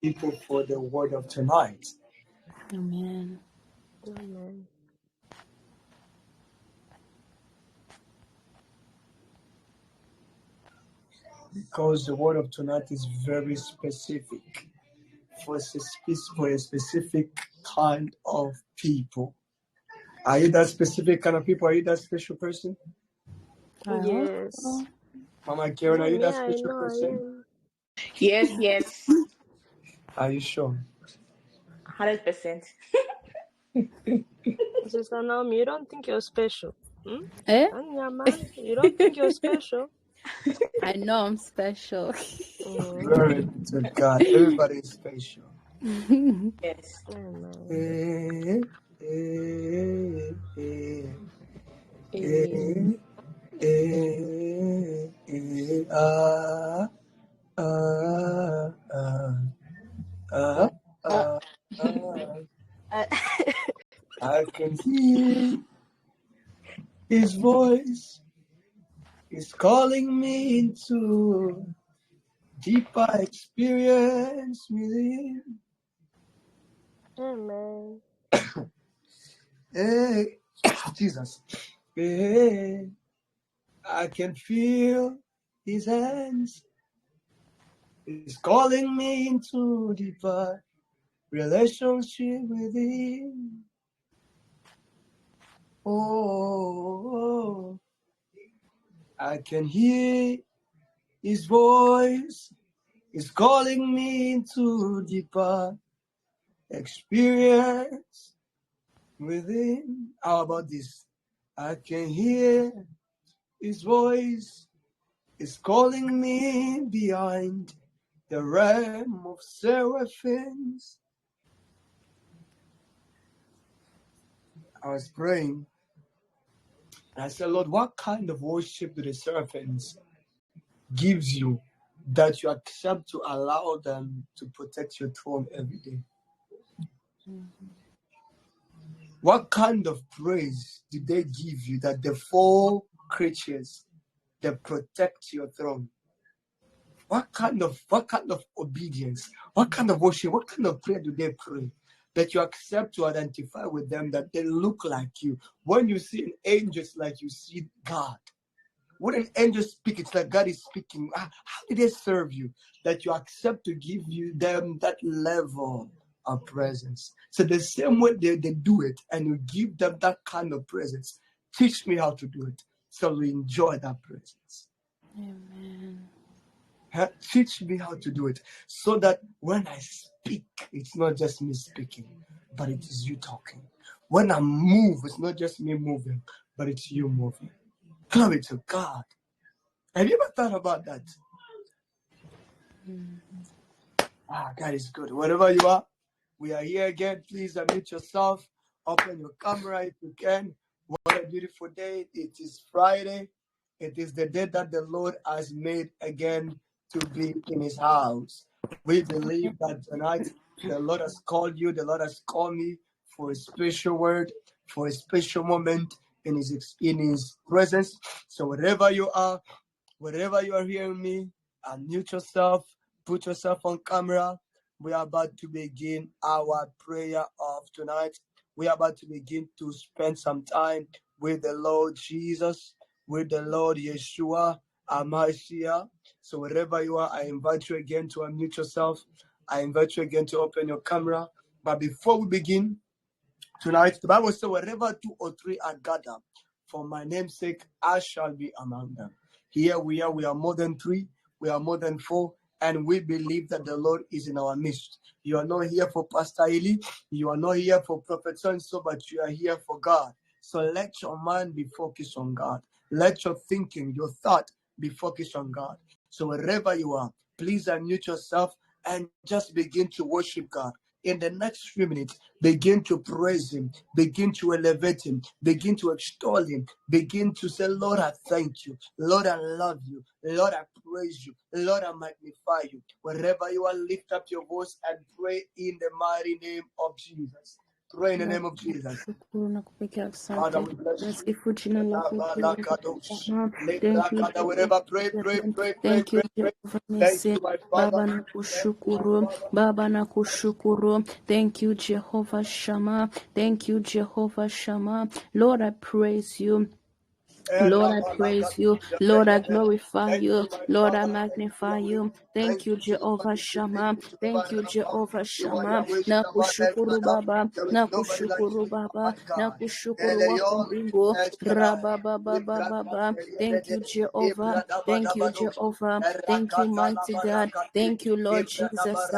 people for the word of tonight. Amen. Amen. Because the word of tonight is very specific for a specific kind of people. Are you that specific kind of people? Are you that special person? Yes. Mama Karen, are you that Yeah, I special know I person? am. Yes. Are you sure? 100%. Sister Naomi, you don't think you're special? Eh? Anyama, you don't think you're special? I know I'm special. Glory to God. Everybody is special. Yes. Amen. I can hear his voice is calling me into deeper experience with him. Amen. Hey, Jesus. Hey, I can feel his hands. He's calling me into deeper relationship with him. Oh, I can hear his voice. He's calling me into deeper experience with him. How about this? I can hear his voice. He's calling me behind the realm of seraphims. I was praying. And I said, Lord, what kind of worship do the seraphims gives you that you accept to allow them to protect your throne every day? What kind of praise did they give you that the four creatures that protect your throne? What kind of obedience? What kind of worship? What kind of prayer do they pray that you accept to identify with them, that they look like you? When you see an angel, it's like you see God. When an angel speaks, it's like God is speaking. How did they serve you? That you accept to give them that level of presence. So the same way they do it, and you give them that kind of presence. Teach me how to do it, so we enjoy that presence. Amen. Teach me how to do it, so that when I speak, it's not just me speaking, but it is you talking. When I move, it's not just me moving, but it's you moving. Glory to God. Have you ever thought about that? God is good. Wherever you are, we are here again. Please unmute yourself. Open your camera if you can. What a beautiful day. It is Friday. It is the day that the Lord has made again to be in his house. We believe that tonight the Lord has called you. The Lord has called me for a special word, for a special moment in his presence. So wherever you are hearing me, unmute yourself, put yourself on camera. We are about to begin our prayer of tonight. We are about to begin to spend some time with the Lord Jesus, with the Lord Yeshua, our Messiah. So wherever you are, I invite you again to unmute yourself. I invite you again to open your camera. But before we begin tonight, the Bible says, wherever 2 or 3 are gathered, for my name's sake, I shall be among them. Here we are more than 3, we are more than 4, and we believe that the Lord is in our midst. You are not here for Pastor Eli, you are not here for Prophet so, but you are here for God. So let your mind be focused on God. Let your thinking, your thought be focused on God. So wherever you are, please unmute yourself and just begin to worship God. In the next few minutes, begin to praise him, begin to elevate him, begin to extol him, begin to say, Lord, I thank you. Lord, I love you. Lord, I praise you. Lord, I magnify you. Wherever you are, lift up your voice and pray in the mighty name of Jesus. Pray in the name of Jesus. Shukuru na kupigia Father, asante. we bless you. Nasifu jina lako Balakadosh. Bwana. Thank you, Lebrakada, wherever, pray. thank you, Pray. Jehovah Thank Nisi. you, my Baba Father. na Thank you, kushukuru, my Father. Baba na kushukuru. Thank you, Jehovah Shammah. Thank you, Jehovah Shammah. Lord, I praise you. Lord, I praise you. Lord, I glorify Thank you. you, my Lord, I Father. Thank you, magnify Yahweh. you. Thank Thank you, you, Jehovah Jehovah Nissi. Shammah. Thank you, Thank Jehovah you, Rapha. Jehovah You are Shammah. Yahweh Shammah El Nakushukuru Shaddai. Baba. There is nobody like Nakushukuru you, Baba. my God. Nakushukuru wako Elyon, mbingu. El Shaddai. Rabba Baba Baba. Thank you, Jehovah. Thank you, Ibradabadabadosh. Jehovah. Thank you, mighty God. Erakatalabarakati. Thank you, Lord Jesus.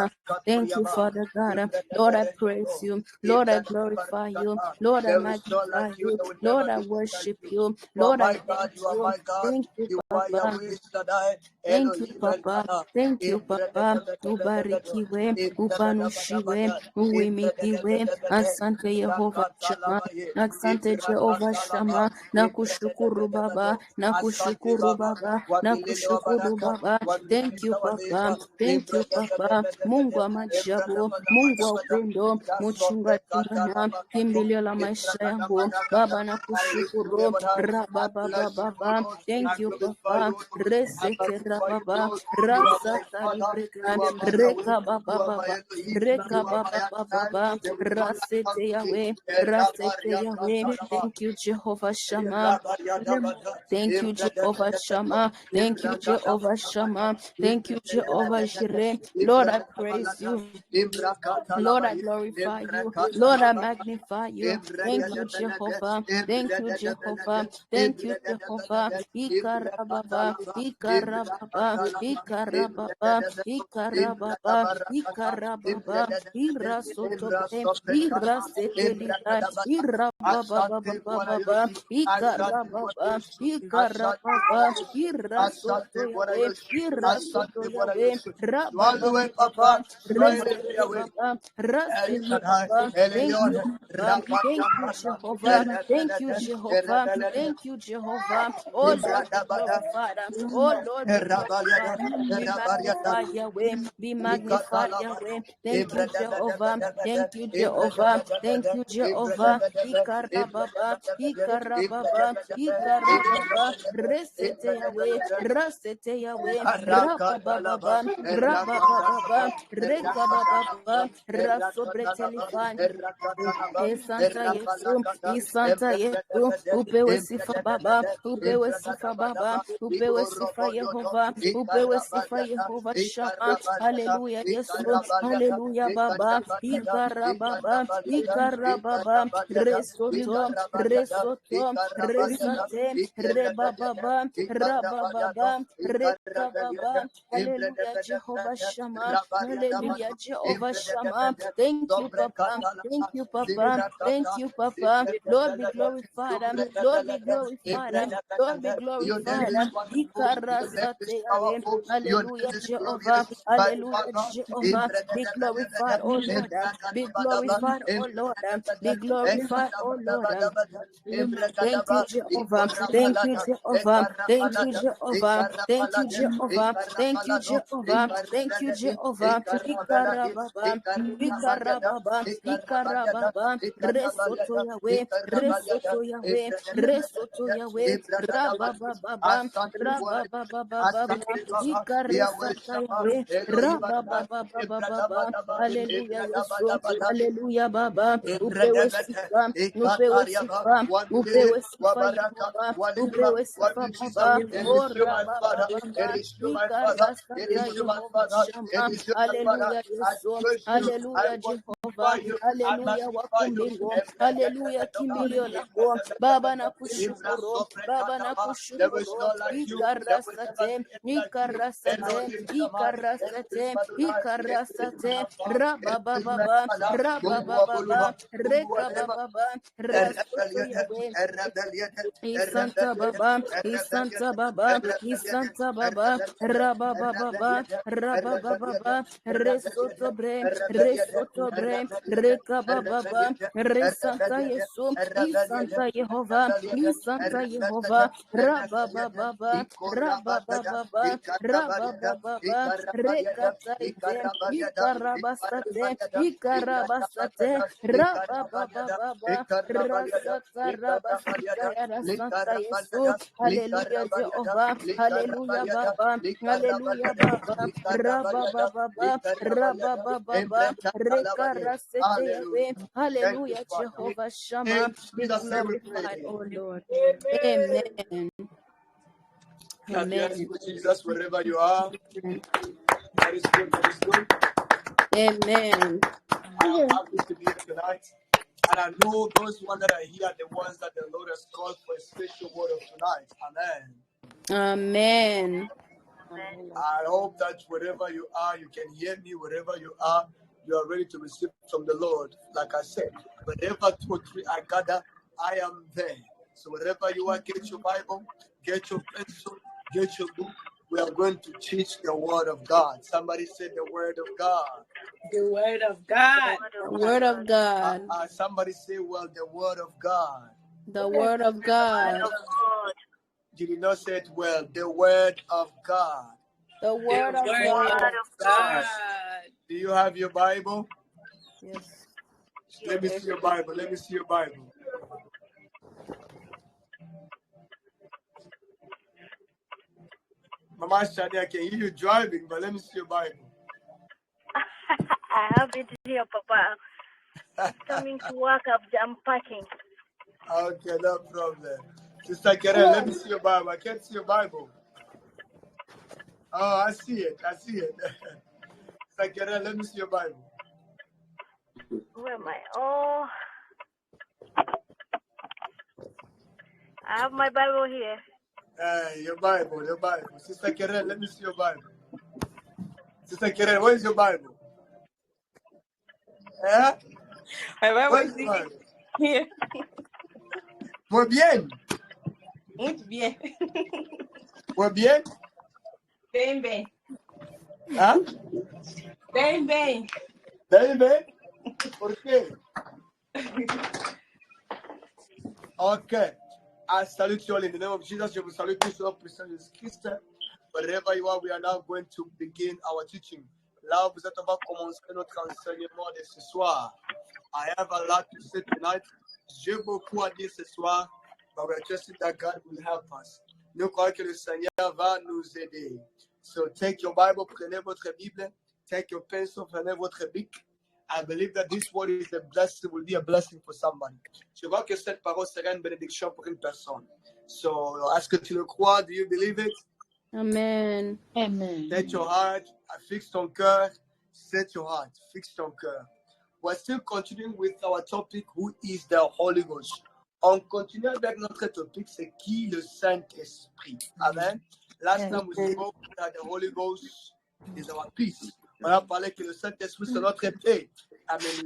Thank you, Ibradabaraskaturiaba. Father God. Lord, I praise Ibradabaraskato. you. Lord, I glorify you. Ibradabaraskata. Lord, I There is none like magnify you. you. There will Lord, never I be one like worship you. you. You are Lord, I my God. thank You are you. my God. Thank you, You are Papa. Yahweh Shaddai. Thank you, Elohim Papa. Elkana. Thank you, Papa. Ibradabaraskata. Ubarikiwe, upanushiwe, Ibradabaraskata. uimidiwe. Ibradabaraskata. Asante Yehova Shama. Rakatalabaye. Asante Jehovah Ibrakatalaba. Shama. Nakushukuru Baba. Asante Nakushukuru Baba, Baba. Wamilele wa Nakushukuru baraka, Baba. Thank you, wamilele wa Papa. neema, Thank you, Papa. Mungu wa majabu, Mungu wa upendo, mchungaji mwema, kimbilio la maisha yangu. Baba I lift you nakushukuru. up on high. I Rababa bless you, O Baba. Lord. I Thank you, glorify Papa. you, O Lord. I Resete magnify you, Rababa. Lord. You are my Rasata Father. librega. You are my Yahweh. Reka You Baba are my Baba. Elohim. Reka You are my Baba Adonai. Baba. There is none like Rasete unto thee. Yahweh. Rasete Erabaria Yahweh. katalaba. Thank you, Jehovah Shammah. Ibrabariadabada. Thank you, Jehovah Ibradadadadato. Shammah. Thank you, Jehovah Ibrakadabalakata. Shammah. Thank you, Jehovah Ibradadadadada. Jireh. Lord, I praise Ibradadabalata. you. Lord, I Ibrakatalabaye. glorify you. Lord, I Ibrakatalabalata. magnify you. Thank you, Ibradadabelede. Jehovah. Thank you, Ibradadabelede. Jehovah. Thank you, Jehovah. Ibradadabelede. Ikarababa, Ibrakatalaba. Ikarababa, Ibrakatalaba. Ikarababa, Ibradadabeto. Ikarababa, Ibradabarakata. Ikarababa, Ibradadabelede. Irasotobe, Ibrasoprekata. Irasetelika, Ibrakadabata. Asante Bwana Irabababababa, Yesu, asante Bwana Ikarababa, Yesu, asante Bwana Ikarababa, Yesu, asante Irasoto Bwana Yahweh, Yesu, Irasoto asante Bwana Yahweh, Yesu. Swallow it, Rababababa, Papa, swallow it, Resete Yahweh. Baba, El Rasete Shaddai, Baba. El Thank Elyon, you, Papa. Thank you, Rapapamasa, Jehovah. Thank you, Erepelete, Jehovah. Erepelete, Thank you, Jehovah. Oh Lord, be Ibradabada, glorified. Oh Lord, be Erabaliada, glorified. Be Erabariata, magnified, Yahweh. Be magnified, Ikatalabata, Yahweh. Thank you, Jehovah. Ibradabadabada, Thank you, Jehovah. Thank Ibradabadabada, you, Jehovah. Ibradabadabada, Ikarababa, Ibradabadabada, Ikarababa, Ibradabadabada, Ikarababa. Ibradabadabada, Resete Yahweh. Ibradabadabada, Rasete Yahweh. Rakatalaba, Rabababa, Rakatalaba, Rabababa, Rekababa, Rakatalaba, Rasobretelifan. Rakatalaba, E Santa Yesu, Rapalakata, e Santa Yesu, Ebrebedebede, upewe sifa Baba, Ebrebedebede, upewe sifa Baba, Ebrebedebadaba, upewe sifa Ikoroboyoto, Yehova, upewe sifa Ikarabariata, Yehova Shama, Ikarabariata, haleluya Yesu, Ikarabariata, haleluya Baba, Ikarabariata, Ikarababa, Ikarabariata, Ikarababa, Ikarabariata, Resoto, Ikarabariata, Resoto, Ikarabariata, Resate, Ikarabariata, Rebababa, Ikarabariata, Rabababa, Ikarabariata, Rekababa, haleluya Jehovah Ebrebedebede, Shama, hallelujah Rabariata, Jehovah Shama, Ebrebedebede, thank you Papa, Sobrekatala, thank you Papa, thank Zibrakata, you Papa, Lord be Zibrekatelebe, glorified, Lord be Zobrekatelebe, glorified, Lord be Ebrebedebede. Your name glorified, is wonderful, your name is Ikarasate Yahweh, powerful, your name hallelujah is Jehovah, glorious, my hallelujah Father. Jehovah, be glorified, Ebrebedebede, oh Lord, be Ebrakadabadaba, glorified, oh Lord, be Ebrebedebede, glorified, oh Lord. Ekadabadabadabada, Thank you, Ebrekadaba, Jehovah. Thank you, Ikorapalata, Jehovah. Thank you, Ekarapalata, Jehovah. Thank you, Ekarapalata, Jehovah. Thank you, Ekarapalado, Jehovah. Thank you, Ekarabelade, Jehovah. Ekarabelade, Ikarababa. Ekarabaliada, Ikarababa. Ekarabaliada, Ikarababa. Resoto Ekarabaliada, Yahweh. Ekarabaliada, Resoto Yahweh. Resoto Ebrekadabada, Yahweh. Ebrekadabada, Rabababa. Asante Bwana, Rabababa. Asante Baba, Yahweh Ikaresata Shama, Yahweh. Elohim Adonai, Rabababa. Ebrekadabadaba, Hallelujah, Yesu. Ebrekadabadabada, Hallelujah, Baba. Upewe Ebredebete, sifa. Upewe Ikatariaba, sifa. Wamile, Upewe sifa Wabaraka, Yehova. Walima, Upewe sifa Wabijisa. Baba. It Oh, is you, my Father. It Rabababa. is you, my Father. It Ikarasata is you, my Yehova Father. It Shama. is you, my Father. Hallelujah, I Yesu. praise you. I Hallelujah, magnify Jehova. you. I Hallelujah, magnify you. wakumbingu. Hallelujah, kimbilio lako. Baba na kushukuru. Baba na There is kushukuru. none like you. There will never Ikarasate. be any like you. Ikarasate. Elohim Shammah, Elohim Ikarasate. Adonai, Elohim Ikarasate. Rapha, Elohim Rabababa. Ekada, Mungu wa Buluma, Rabababa. Mungu wa Neema, Rekabababa. Rasoto Erebeliete, Yahweh. Erebeliete, Isanta Erebeliete, Baba, Isanta Erebeliete, Baba, Erebeliete, Isanta Baba, Erebeliete, Rababa Baba, Erebeliete, Rababa Erebeliete, Baba, Erebeliete, Resoto Bre, Erebeliete, Resoto Bre, Erebeliete, Rekaba Baba, Erebeliete, Resanta Erebeliete, Yesu, Erebeliete, Isanta Yehova, Erebeliete, Isanta Rakata Yehova, Rabababa, Rabababa, Rabababa, Rekata Ite, Ikarabasate, Ikarabasate, Rabababa, Rasata Rabasita Yarasanta Yesu, Hallelujah Jehovah, Hallelujah Baba, Hallelujah Baba, Rabababa, Rabababa, Rekarasete Yahweh, Thank you, Hallelujah Father. Jehovah Shammah, In be Jesus' name we glorified, pray. oh Lord. Amen. Amen. Clap your hands Amen. for Jesus wherever you are. Amen. That is good. That is good. Amen. I am happy to be here tonight. And I know those ones that are here are the ones that the Lord has called for a special word of tonight. Amen. Amen. I hope that wherever you are, you can hear me. Wherever you are ready to receive from the Lord. Like I said, wherever 2 or 3 are gathered, I am there. So wherever you are, get your Bible, get your pencil, get your book. We are going to teach the word of God. Somebody said the word of God. The word of God. The word of God. Somebody say, well, the word of God. The word of God. Did you not say it well? The word of God. The word of Word God. of God. Do you have your Bible? Yes. Let me see your Bible. Let me see your Bible. Mama Shadi, I can hear you driving, but let me see your Bible. I have it here, Papa. Coming to work, I'm packing. Okay, no problem. Sister Karen, let me see your Bible. I can't see your Bible. Oh, I see it. I see it. Sister Karen, let me see your Bible. Where am I? Oh, I have my Bible here. Your Bible, your Bible. Sister Karen, let me see your Bible. Sister Karen, where's your Bible? My Bible Where's is your Bible? here. Muy bien. Muy bien. Muy bien. Bem, bem. Huh? Bem, bem. Baby, ¿por qué? Okay. I salute you all in the name of Jesus. Je vous salue tous au puissant de Christ. Wherever you are, we are now going to begin our teaching. Là, vous êtes, on va commencer notre enseignement de ce soir. I have a lot to say tonight. J'ai beaucoup à dire ce soir, but we are trusting that God will help us. Nous croyons que le Seigneur va nous aider. So take your Bible, prenez votre Bible, take your pencil, prenez votre bic. I believe that this word is a blessing, will be a blessing for somebody. Je vois que cette parole sera une bénédiction pour une personne. So, est-ce que tu le crois? Do you believe it? Amen. Amen. Set your heart, fixe ton cœur, set your heart, fixe ton cœur. We're still continuing with our topic, who is the Holy Ghost. On continue avec notre topic, c'est qui le Saint-Esprit. Amen. Last time we spoke that the Holy Ghost is our peace. On a parlé que le Saint-Esprit c'est notre paix. I mean,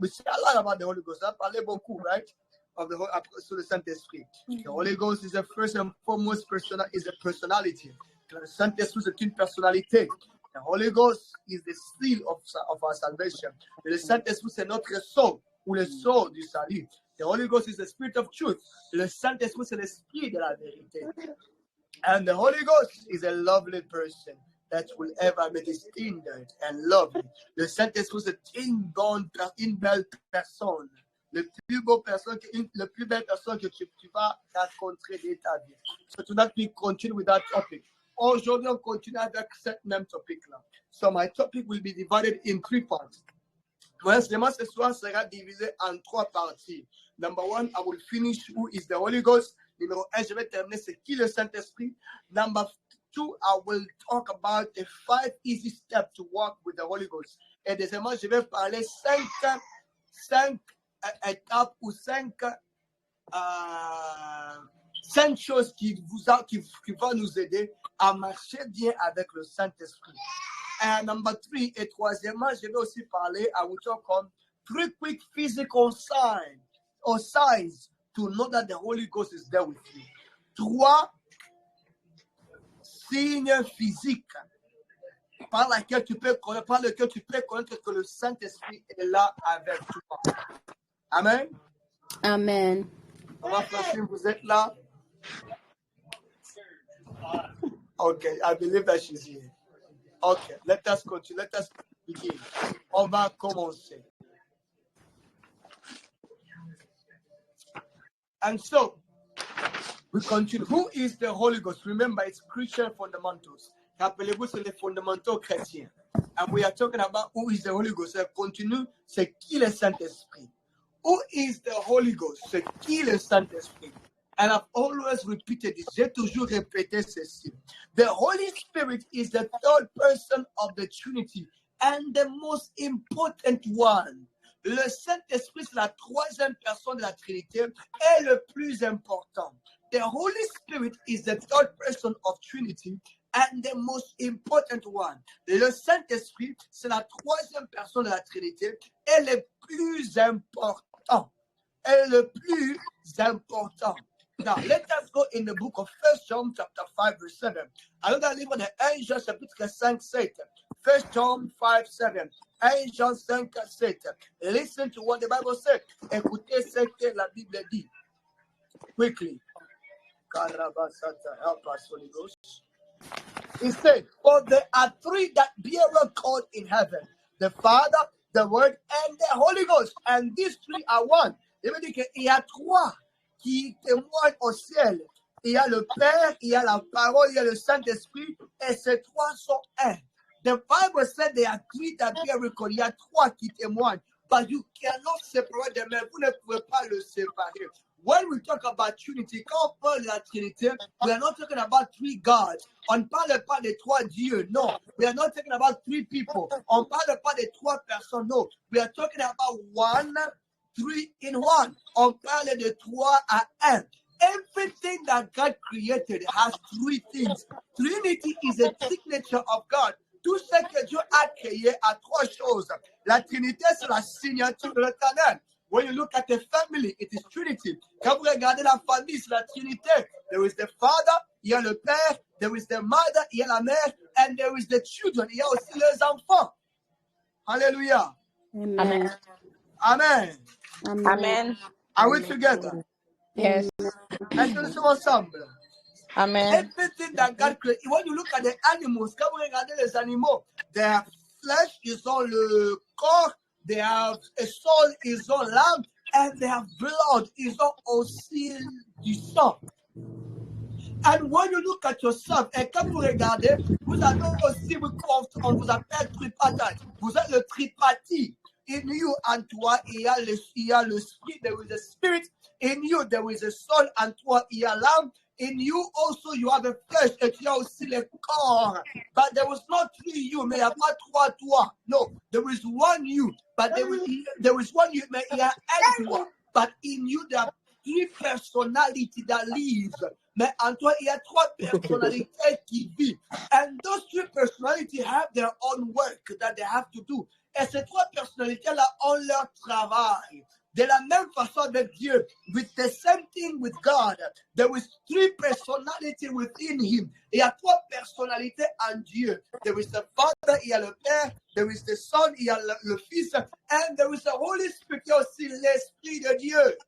we say a lot about the Holy Ghost. On a parlé beaucoup, right? Of the sur le Saint-Esprit. The Holy Ghost is the first and foremost is a personality. Le Saint-Esprit c'est une personnalité. The Holy Ghost is the seal of our salvation. Le Saint-Esprit c'est notre sceau ou le sceau du salut. The Holy Ghost is the spirit of truth. Le Saint-Esprit c'est l'esprit de la vérité. And the Holy Ghost is a lovely person that will ever be tender and lovely. Le Saint-Esprit c'est une belle personne. Le plus belle personne que tu vas rencontrer de ta vie. So tonight we continue with that topic. Aujourd'hui, on continue avec cette même topic-là. So my topic will be divided in 3 parts. L'enseignement ce soir sera divisé en 3 parties. Number 1, I will finish who is the Holy Ghost. Numéro 1, je vais terminer c'est qui le Saint-Esprit. Number 2, I will talk about the 5 easy steps to walk with the Holy Ghost. Et deuxièmement, je vais parler 5 étapes ou 5 choses qui vont nous aider à marcher bien avec le Saint-Esprit. And number 3, et troisièmement, je vais aussi parler, I will talk on 3 quick physical signs or signs to know that the Holy Ghost is there with you. 3 signes physiques par lesquels tu peux connaître que le Saint-Esprit est là avec toi. Amen. Amen. Maman Francine, vous êtes là? Okay, I believe that she's here. Okay, let us continue. Let us begin. On va commencer. And so, we continue. Who is the Holy Ghost? Remember, it's Christian fundamentals. Rappelez-vous, c'est les fondamentaux chrétiens. And we are talking about who is the Holy Ghost. Continue, c'est qui le Saint-Esprit? Who is the Holy Ghost? C'est qui le Saint-Esprit? And I've always repeated this. J'ai toujours répété ceci. The Holy Spirit is the third person of the Trinity and the most important one. Le Saint-Esprit, c'est la troisième personne de la Trinité et le plus important. The Holy Spirit is the third person of Trinity and the most important one. Le Saint-Esprit, c'est la troisième personne de la Trinité et le plus important. Et le plus important. Now, let us go in the book of 1 John chapter 5, verse 7. Alors, dans le livre de 1 Jean chapitre 5, 7. 1 John 5, 7. 1 Jean 5, 7. Listen to what the Bible said. Écoutez ce que la Bible dit. Quickly. Help us, Holy Ghost. He said, for there are three that bear record in heaven. The Father, the Word, and the Holy Ghost. And these three are one. Il veut dire qu'il y a trois qui témoignent au ciel. Il y a le Père, il y a la parole, il y a le Saint-Esprit, et ces trois sont un. The Bible said there are three that bear record. Il y a trois qui témoignent, but you cannot separate them. Vous ne pouvez pas le séparer. When we talk about Trinity, quand on parle de la Trinité, we are not talking about three gods. On ne parle pas de trois dieux, non. We are not talking about three people. On ne parle pas de trois personnes, non. We are talking about one, three in one. On parle de trois à un. Everything that God created has three things. Trinity is a signature of God. Tout ce que Dieu a créé a trois choses. La Trinité, c'est la signature de l'Éternel. When you look at the family, it is Trinity. Quand vous regardez la famille, c'est la Trinité. There is the Father, il y a le Père, there is the Mother, il y a la Mère, and there is the children, il y a aussi les enfants. Hallelujah. Amen. Amen. Amen. Are we together? Yes. Est-ce que nous sommes ensemble? Amen. Everything that God created. When you look at the animals, quand vous regardez les animaux, they have flesh, ils ont le corps, they have a soul, ils ont l'âme, and they have blood, ils ont aussi du sang. And when you look at yourself, et quand vous regardez, vous avez aussi, on vous appelle tripartite. Vous êtes le tripartite. In you, en toi, il y a l'esprit, there is a spirit. In you, there is a soul, en toi, il y a l'âme. In you also, you have a flesh, et tu as aussi le corps. But there was not three you, mais il n'y a pas trois toi. No, there is one you, but there is one you, mais il y a un toi. But in you, there are three personalities that live. Mais en toi, il y a trois personnalités qui vivent. And those three personalities have their own work that they have to do. Et ces trois personnalités-là ont leur travail. De la même façon avec Dieu, with the same thing with God, there is three personalities within Him. Il y a trois personnalités en Dieu. There is the Father, il y a le Père, there is the Son, il y a le Fils, and there is the Holy Spirit, il y a aussi l'Esprit de Dieu.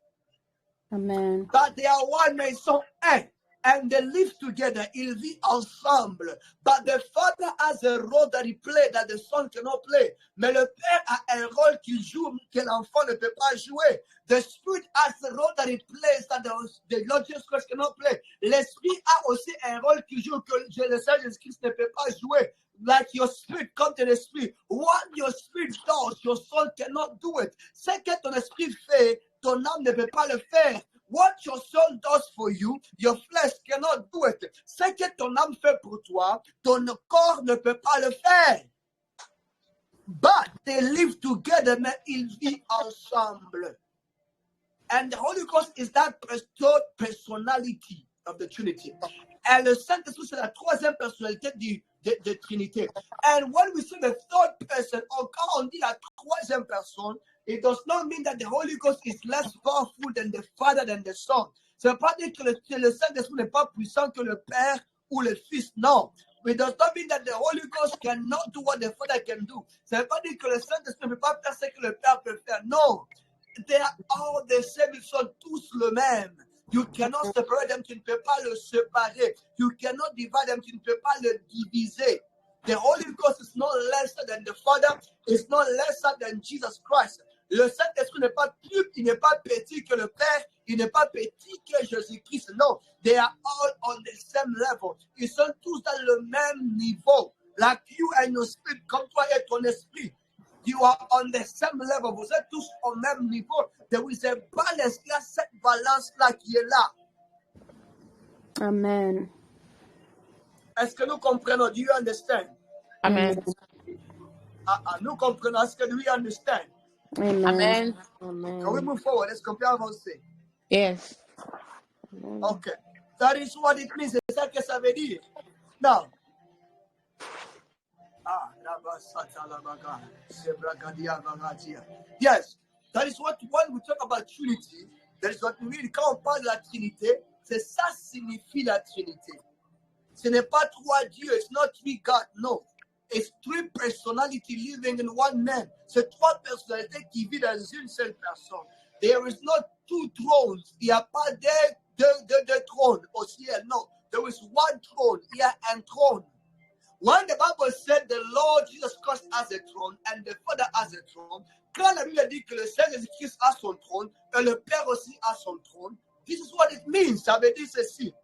Amen. But they are one, mais ils sont un. And they live together. Ils vivent ensemble. But the Father has a role that he plays that the Son cannot play. Mais le Père a un rôle qu'il joue que l'enfant ne peut pas jouer. The Spirit has a role that he plays that the Lord Jesus Christ cannot play. L'Esprit a aussi un rôle qu'il joue que le Seigneur Jésus-Christ ne peut pas jouer. Like your spirit comes to the spirit. What your spirit does, your soul cannot do it. Ce que ton esprit fait, ton âme ne peut pas le faire. What your soul does for you, your flesh cannot do it. Ce que ton âme fait pour toi, ton corps ne peut pas le faire. But they live together, mais ils vivent ensemble. And the Holy Ghost is that third personality of the Trinity. Et le Saint-Esprit, c'est la troisième personnalité de Trinité. And when we say the third person, or quand on dit la troisième personne, it does not mean that the Holy Ghost is less powerful than the Father, than the Son. Ça ne veut pas dire que le Saint-Esprit n'est pas puissant que le Père ou le Fils. Non. It does not mean that the Holy Ghost cannot do what the Father can do. Ça ne veut pas dire que le Saint-Esprit ne peut pas faire ce que le Père peut faire. Non. They are all the same. Ils sont tous le même. You cannot separate them. Tu ne peux pas le séparer. You cannot divide them. Tu ne peux pas le diviser. The Holy Ghost is not lesser than the Father. It's not lesser than Jesus Christ. Le Saint-Esprit n'est pas plus, il n'est pas petit que le Père. Il n'est pas petit que Jésus-Christ. Non, they are all on the same level. Ils sont tous dans le même niveau. Like you and your spirit, comme toi et ton esprit. You are on the same level. Vous êtes tous au même niveau. There is a balance. Il y a cette balance-là qui est là. Amen. Est-ce que nous comprenons? Do you understand? Amen. Nous comprenons. Est-ce que do we understand? Amen. Amen. Can we move forward? Est-ce qu'on peut avancer? Yes. Okay. That is what it means. C'est ça que ça veut dire. Now. Yes. That is what, when we talk about Trinity, that is what we mean. Quand on parle de la Trinité, c'est ça signifie la Trinité. Ce n'est pas trois dieux. It's not three God. No. It's three personality living in one man. C'est trois personnalités qui vivent dans une seule personne. There is not two thrones. Il n'y a pas deux trônes au ciel. No. There is one throne. Il y a un trône. When the Bible said the Lord Jesus Christ has a throne and the Father has a throne, quand la Bible dit que le Seigneur Jésus-Christ a son trône et le Père aussi a son trône, this is what it means. Ça veut dire ceci.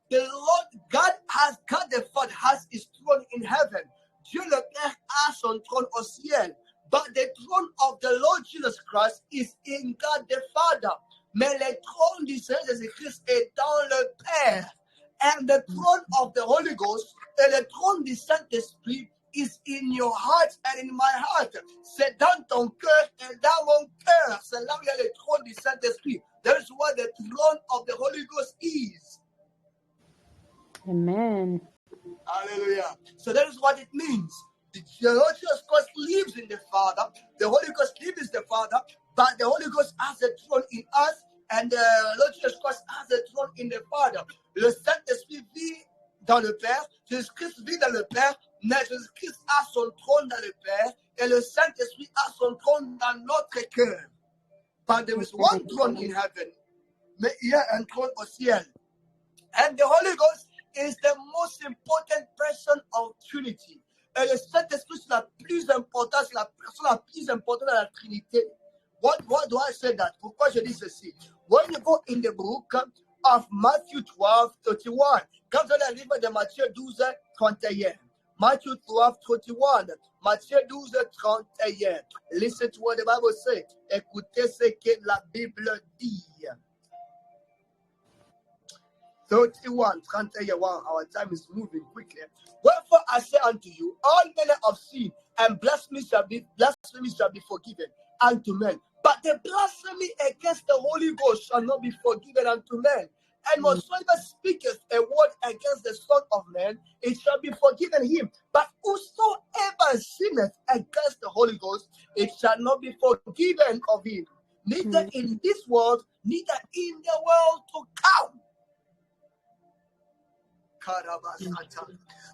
The Lord, God the Father has his throne in heaven. Dieu le Père a son trône au ciel. But the throne of the Lord Jesus Christ is in God the Father. Mais le trône du Seigneur Jésus-Christ est dans le Père. And the throne of the Holy Ghost et le trône du Saint-Esprit is in your heart and in my heart. C'est dans ton cœur et dans mon cœur. C'est là où il y a le trône du Saint-Esprit. That is what the throne of the Holy Ghost is. Amen. Hallelujah. So that is what it means. The Lord Jesus Christ lives in the Father. The Holy Ghost lives in the Father. But the Holy Ghost has a throne in us. And the Lord Jesus Christ has a throne in the Father. Le Saint-Esprit vit dans le Père. Jésus-Christ vit dans le Père. Mais Jésus-Christ a son trône dans le Père. Et le Saint-Esprit a son trône dans notre cœur. But there is one throne in heaven. Mais il y a un trône au ciel. And the Holy Ghost is the most important person of Trinity. Et le Saint-Esprit, c'est la plus importante, c'est la personne la plus importante de la Trinité. Why do I say that? Pourquoi je dis ceci? When you go in the book of Matthew 12:31, quand vous allez livre de Matthieu 12:31, Matthew 12:31, Matthieu 12:31, listen to what the Bible says. Écoutez ce que la Bible dit. 31:31. Wow, our time is moving quickly. Wherefore I say unto you, all manner of sin and blasphemy shall be forgiven unto men. But the blasphemy against the Holy Ghost shall not be forgiven unto men. And whatsoever speaketh a word against the Son of Man, it shall be forgiven him. But whosoever sinneth against the Holy Ghost, it shall not be forgiven of him. Neither in this world, neither in the world to come.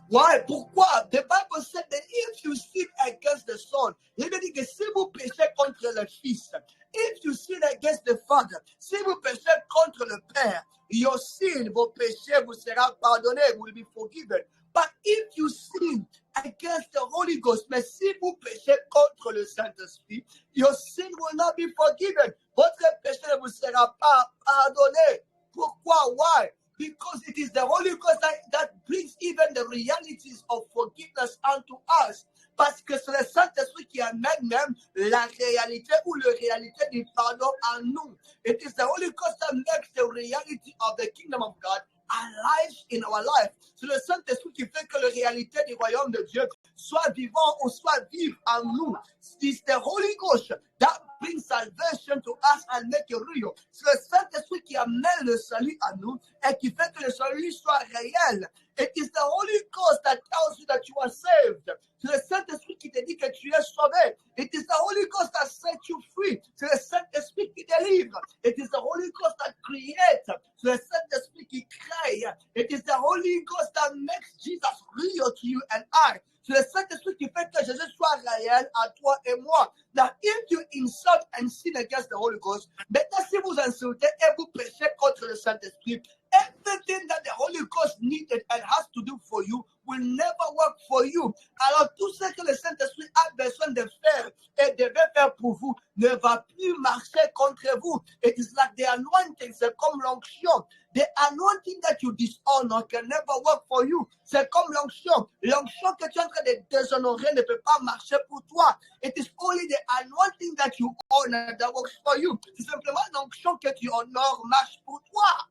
Why? Pourquoi? The Bible said that if you sin against the Son, il dit que si vous péchez contre le Fils, if you sin against the Father, si vous péchez contre le Père, your sin, vos péchés vous sera pardonné, will be forgiven. But if you sin against the Holy Ghost, mais si vous péchez contre le Saint-Esprit, your sin will not be forgiven. Votre péché ne vous sera pas pardonné. Pourquoi? Why? Because it is the Holy Ghost that brings even the realities of forgiveness unto us. Parce que c'est le Saint-Esprit qui amène même la réalité ou la réalité du pardon en nous. It is the Holy Ghost that makes the reality of the kingdom of God alive in our life. C'est le Saint-Esprit qui fait que la réalité du royaume de Dieu soit vivant ou soit vive en nous. It's the Holy Ghost that brings salvation to us and make it real. C'est le Saint-Esprit qui amène le salut à nous et qui fait que le salut soit réel. It is the Holy Ghost that tells you that you are saved. C'est le Saint-Esprit qui te dit que tu es sauvé. It is the Holy Ghost that sets you free. C'est le Saint-Esprit qui délivre. It is the Holy Ghost that creates. C'est le Saint-Esprit qui crée. It is the Holy Ghost that makes Jesus real to you and I. C'est le Saint-Esprit qui fait que Jésus soit réel à toi et moi. toi. Now, if you insult and sin against the Holy Ghost, maintenant si vous insultez et vous péchez contre le Saint-Esprit, everything that the Holy Ghost needed and has to do for you will never work for you. Alors, tout ce que le Saint-Esprit a besoin de faire et devait faire pour vous ne va plus marcher contre vous. It is like the anointing, c'est comme l'onction. The anointing that you dishonor can never work for you. C'est comme l'onction. L'onction que tu es en train de déshonorer ne peut pas marcher pour toi. It is only the anointing that you honor that works for you. C'est simplement l'onction que tu honores marche pour toi.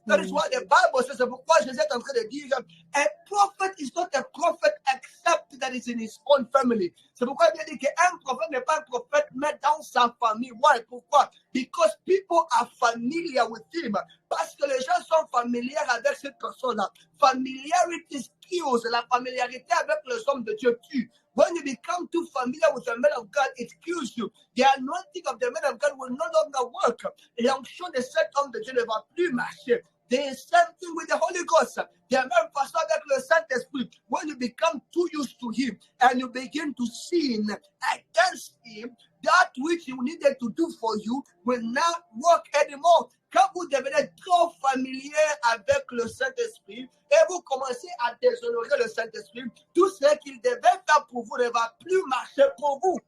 That is why the Bible says, c'est pourquoi Jésus est en train de dire, a prophet is not a prophet except that is in his own family. C'est pourquoi il dit qu'un prophète n'est pas un prophète, mais dans sa famille. Why? Pourquoi? Because people are familiar with him. Parce que les gens sont familiers avec cette personne-là. Familiarity kills. La familiarité avec les hommes de Dieu tue. When you become too familiar with the man of God, it kills you. The anointing of the man of God will no longer work. L'onction de cet homme de Dieu ne va plus marcher. The same thing with the Holy Ghost. The même façon avec le Saint-Esprit. When you become too used to him and you begin to sin against him, that which you needed to do for you will not work anymore. Quand vous devenez trop familier avec le Saint-Esprit et vous commencez à déshonorer le Saint-Esprit, tout ce qu'il devait faire pour vous ne va plus marcher pour vous.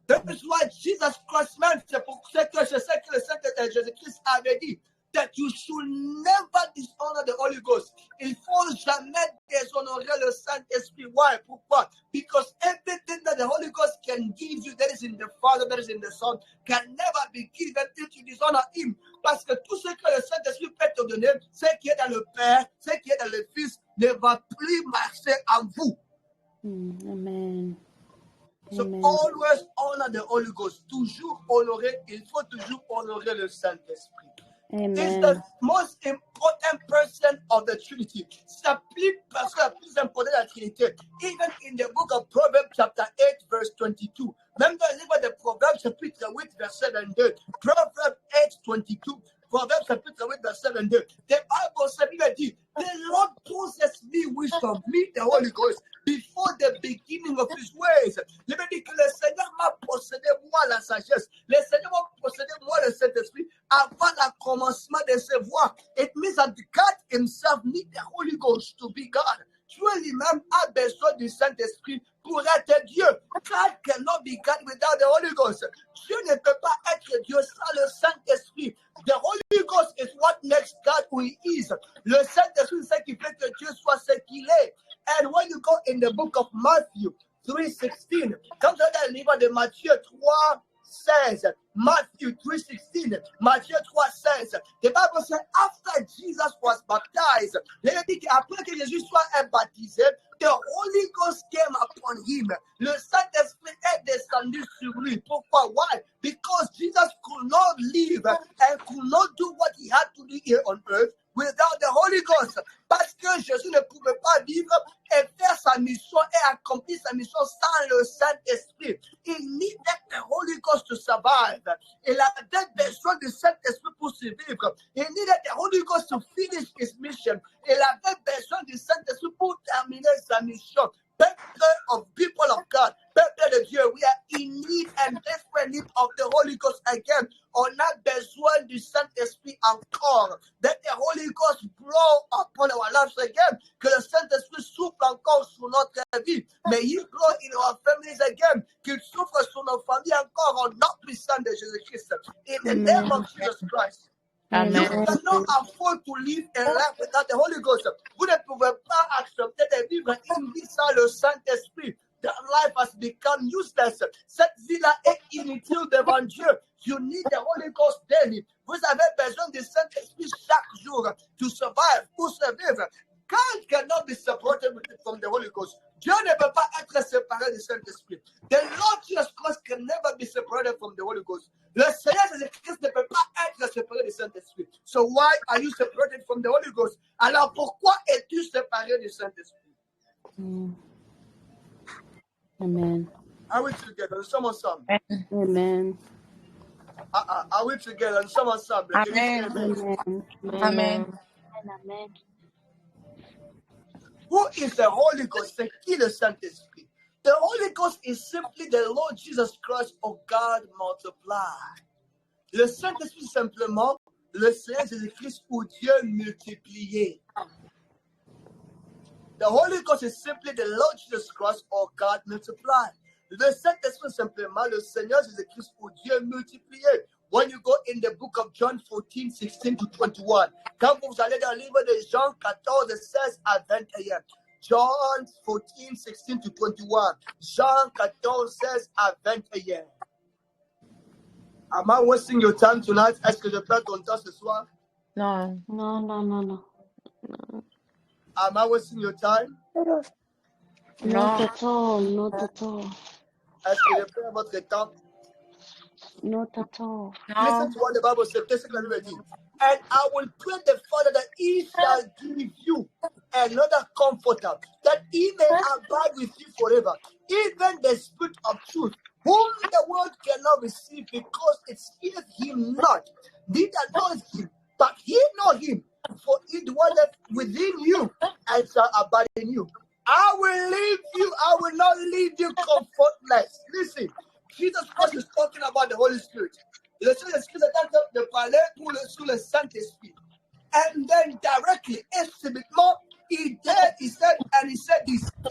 That is why Jesus Christ meant, c'est pour ce que je sais que le Saint-Esprit, Jésus-Christ avait dit, that you should never dishonor the Holy Ghost. Il faut jamais déshonorer le Saint-Esprit. Why? Pourquoi? Because everything that the Holy Ghost can give you, that is in the Father, that is in the Son, can never be given if you dishonor him. Parce que tout ce que le Saint-Esprit peut te donner, ce qui est dans le Père, ce qui est dans le Fils, ne va plus marcher en vous. Amen. So Amen. always honor the Holy Ghost. Toujours honorer, il faut toujours honorer le Saint-Esprit. Amen. Is the most important person of the Trinity. C'est la personne la plus importante de la Trinité. Even in the book of Proverbs chapter 8 verse 22. Même dans le livre de Proverbs chapitre 8 verset 22. Proverbs 8 22. Proverbs chapitre 8 verset 22. The Bible said, il a dit, the Lord possessed me wisdom, me the Holy Ghost, before the beginning of his ways. Il veut dire que le Seigneur m'a possédé moi la sagesse. Le Seigneur m'a possédé moi le Saint-Esprit avant le commencement de ses voies. It means that God himself needs the Holy Ghost to be God. Dieu lui-même a besoin du Saint-Esprit pour être Dieu. God cannot be God without the Holy Ghost. Dieu ne peut pas être Dieu sans le Saint-Esprit. The Holy Ghost is what makes God who he is. Le Saint-Esprit, c'est ce qui fait que Dieu soit ce qu'il est. And when you go in the book of Matthew 3:16, quand vous êtes dans le livre de Matthieu 3:16, Matthew 3:16, Matthieu 3:16, the Bible says after Jesus was baptized, il dit qu'après que Jésus soit baptisé, the Holy Ghost came upon him. Le Saint-Esprit est descendu sur lui. Pourquoi? Why? Because Jesus could not live and could not do what he had to do here on earth without the Holy Ghost. Parce que Jésus ne pouvait pas vivre et faire sa mission et accomplir sa mission sans le Saint-Esprit. Il needed the Holy Ghost to survive. Il avait besoin du Saint-Esprit pour survivre. Il needed the Holy Ghost to finish his mission. Il avait besoin du Saint-Esprit pour terminer sa mission. People of people of God, peuple de Dieu, we are in need and desperate need of the Holy Ghost again. On a besoin du Saint-Esprit encore. That the Holy Ghost blow upon our lives again. Que le Saint-Esprit souffle encore sur notre vie. May he blow in our families again. Qu'il souffle sur nos familles encore au nom puissant de Jésus-Christ. In the name of Jesus Christ. Amen. You cannot afford to live a life without the Holy Ghost. Vous ne pouvez pas accepter de vivre une vie sans le Saint-Esprit. That life has become useless. Cette vie-là est inutile devant Dieu. You need the Holy Ghost daily. Vous avez besoin du Saint-Esprit chaque jour to survive, pour survivre. God cannot be separated from the Holy Ghost. Dieu ne peut pas être séparé du Saint-Esprit. The Lord Jesus Christ can never be separated from the Holy Ghost. Le Seigneur Jésus-Christ ne peut pas être séparé du Saint-Esprit. So why are you separated from the Holy Ghost? Alors pourquoi es-tu séparé du Saint-Esprit? Amen. Are we together? Someone some. Amen. Are we together? Someone some. Amen. Amen. Amen. Who is the Holy Ghost? C'est qui le Saint-Esprit? The Holy Ghost is simply the Lord Jesus Christ of God multiplied. Le Saint-Esprit, simplement, le Seigneur Jésus-Christ ou Dieu multiplié. The Holy Ghost is simply the Lord Jesus Christ or God multiplied. Le Saint-Esprit, simplement, le Seigneur Jésus-Christ ou Dieu multiplié. When you go in the book of John 14, 16 to 21, quand vous allez dans le livre de Jean 14, 16 à 21, John 14, 16 to 21, Jean 14, 16 à 21. Am I wasting your time tonight? Est-ce que je perds ton temps ce soir? No. No. Am I wasting your time? Not at all. Est-ce que je perds votre temps? Not at all. Listen to what the Bible says. Qu'est-ce que la Bible dit? And I will pray the Father that he shall give you another comforter, that he may abide with you forever, even the Spirit of truth, whom the world cannot receive because it seeth him not, neither knows him, but he know him, for he dwelleth within you and shall abide in you. I will leave you, I will not leave you comfortless. Listen, Jesus Christ is talking about the Holy Spirit. Le Saint-Esprit est en train de parler sur le Saint-Esprit. And then directly, et subitement, he said this,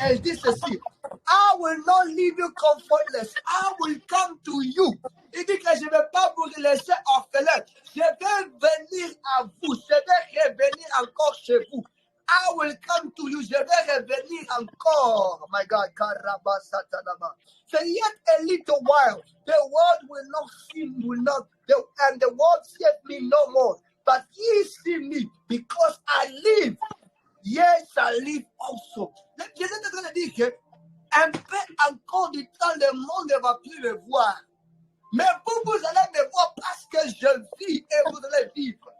and this is it. I will not leave you comfortless. I will come to you. Il dit que je ne vais pas vous laisser orphelin. Je vais venir à vous. Je vais revenir encore chez vous. I will come to you. Je vais revenir encore. Oh my God. So yet a little while, the world will not see me, and the world seeth me no more. But ye see me, because I live. Ye shall live also. Jésus est en train de dire que un peu encore du temps, le monde ne va plus le voir. Mais vous allez me voir parce que je vis et vous allez vivre.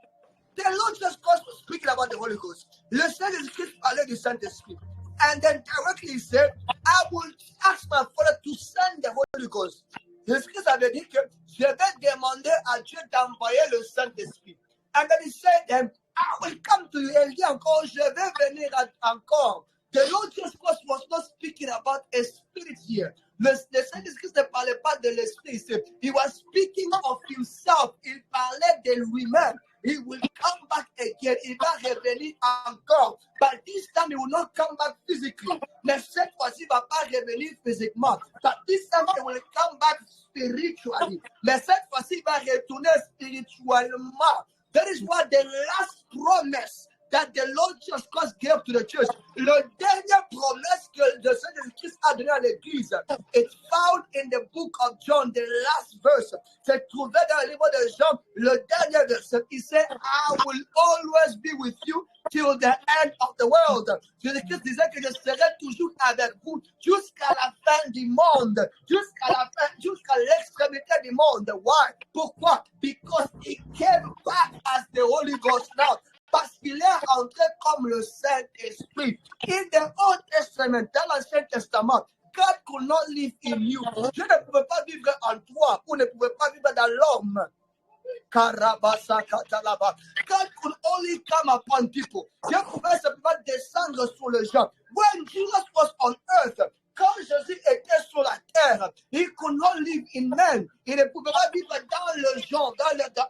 The Lord Jesus Christ was speaking about the Holy Ghost. Le Seigneur Jésus-Christ parlait du Saint-Esprit. And then directly he said, I will ask my Father to send the Holy Ghost. Jésus-Christ avait dit que je vais demander à Dieu d'envoyer le Saint-Esprit. And then he said, I will come to you. Elle dit encore, je vais venir encore. The Lord Jesus Christ was not speaking about a spirit here. Le Saint-Esprit ne parlait pas de l'esprit ici. He was speaking of himself. Il parlait de lui-même. He will come back again. Il va revenir encore. But this time he will not come back physically. Mais cette fois-ci, il ne va pas revenir physiquement. But this time he will come back spiritually. Mais cette fois-ci, il va retourner spirituellement. That is what the last promise that the Lord Jesus Christ gave to the church. Le dernier promesse que le Seigneur Jésus-Christ a donné à l'Église. It's found in the book of John, the last verse. C'est trouvé dans le livre de Jean, le dernier verset. He said, I will always be with you till the end of the world. Jésus-Christ disait que je serai toujours avec vous jusqu'à la fin du monde, jusqu'à l'extrémité du monde. Why? Pourquoi? Because he came back as the Holy Ghost now. Parce qu'il est rentré comme le Saint-Esprit. In the Old Testament, dans l'Ancien Testament, God could not live in you. Dieu ne pouvait pas vivre en toi, ou ne pouvait pas vivre dans l'homme. God could only come upon people. Dieu pouvait simplement descendre sur les gens. When Jesus was on earth, quand Jésus était sur la terre, he could not live in men. Il ne pouvait pas vivre dans le gens,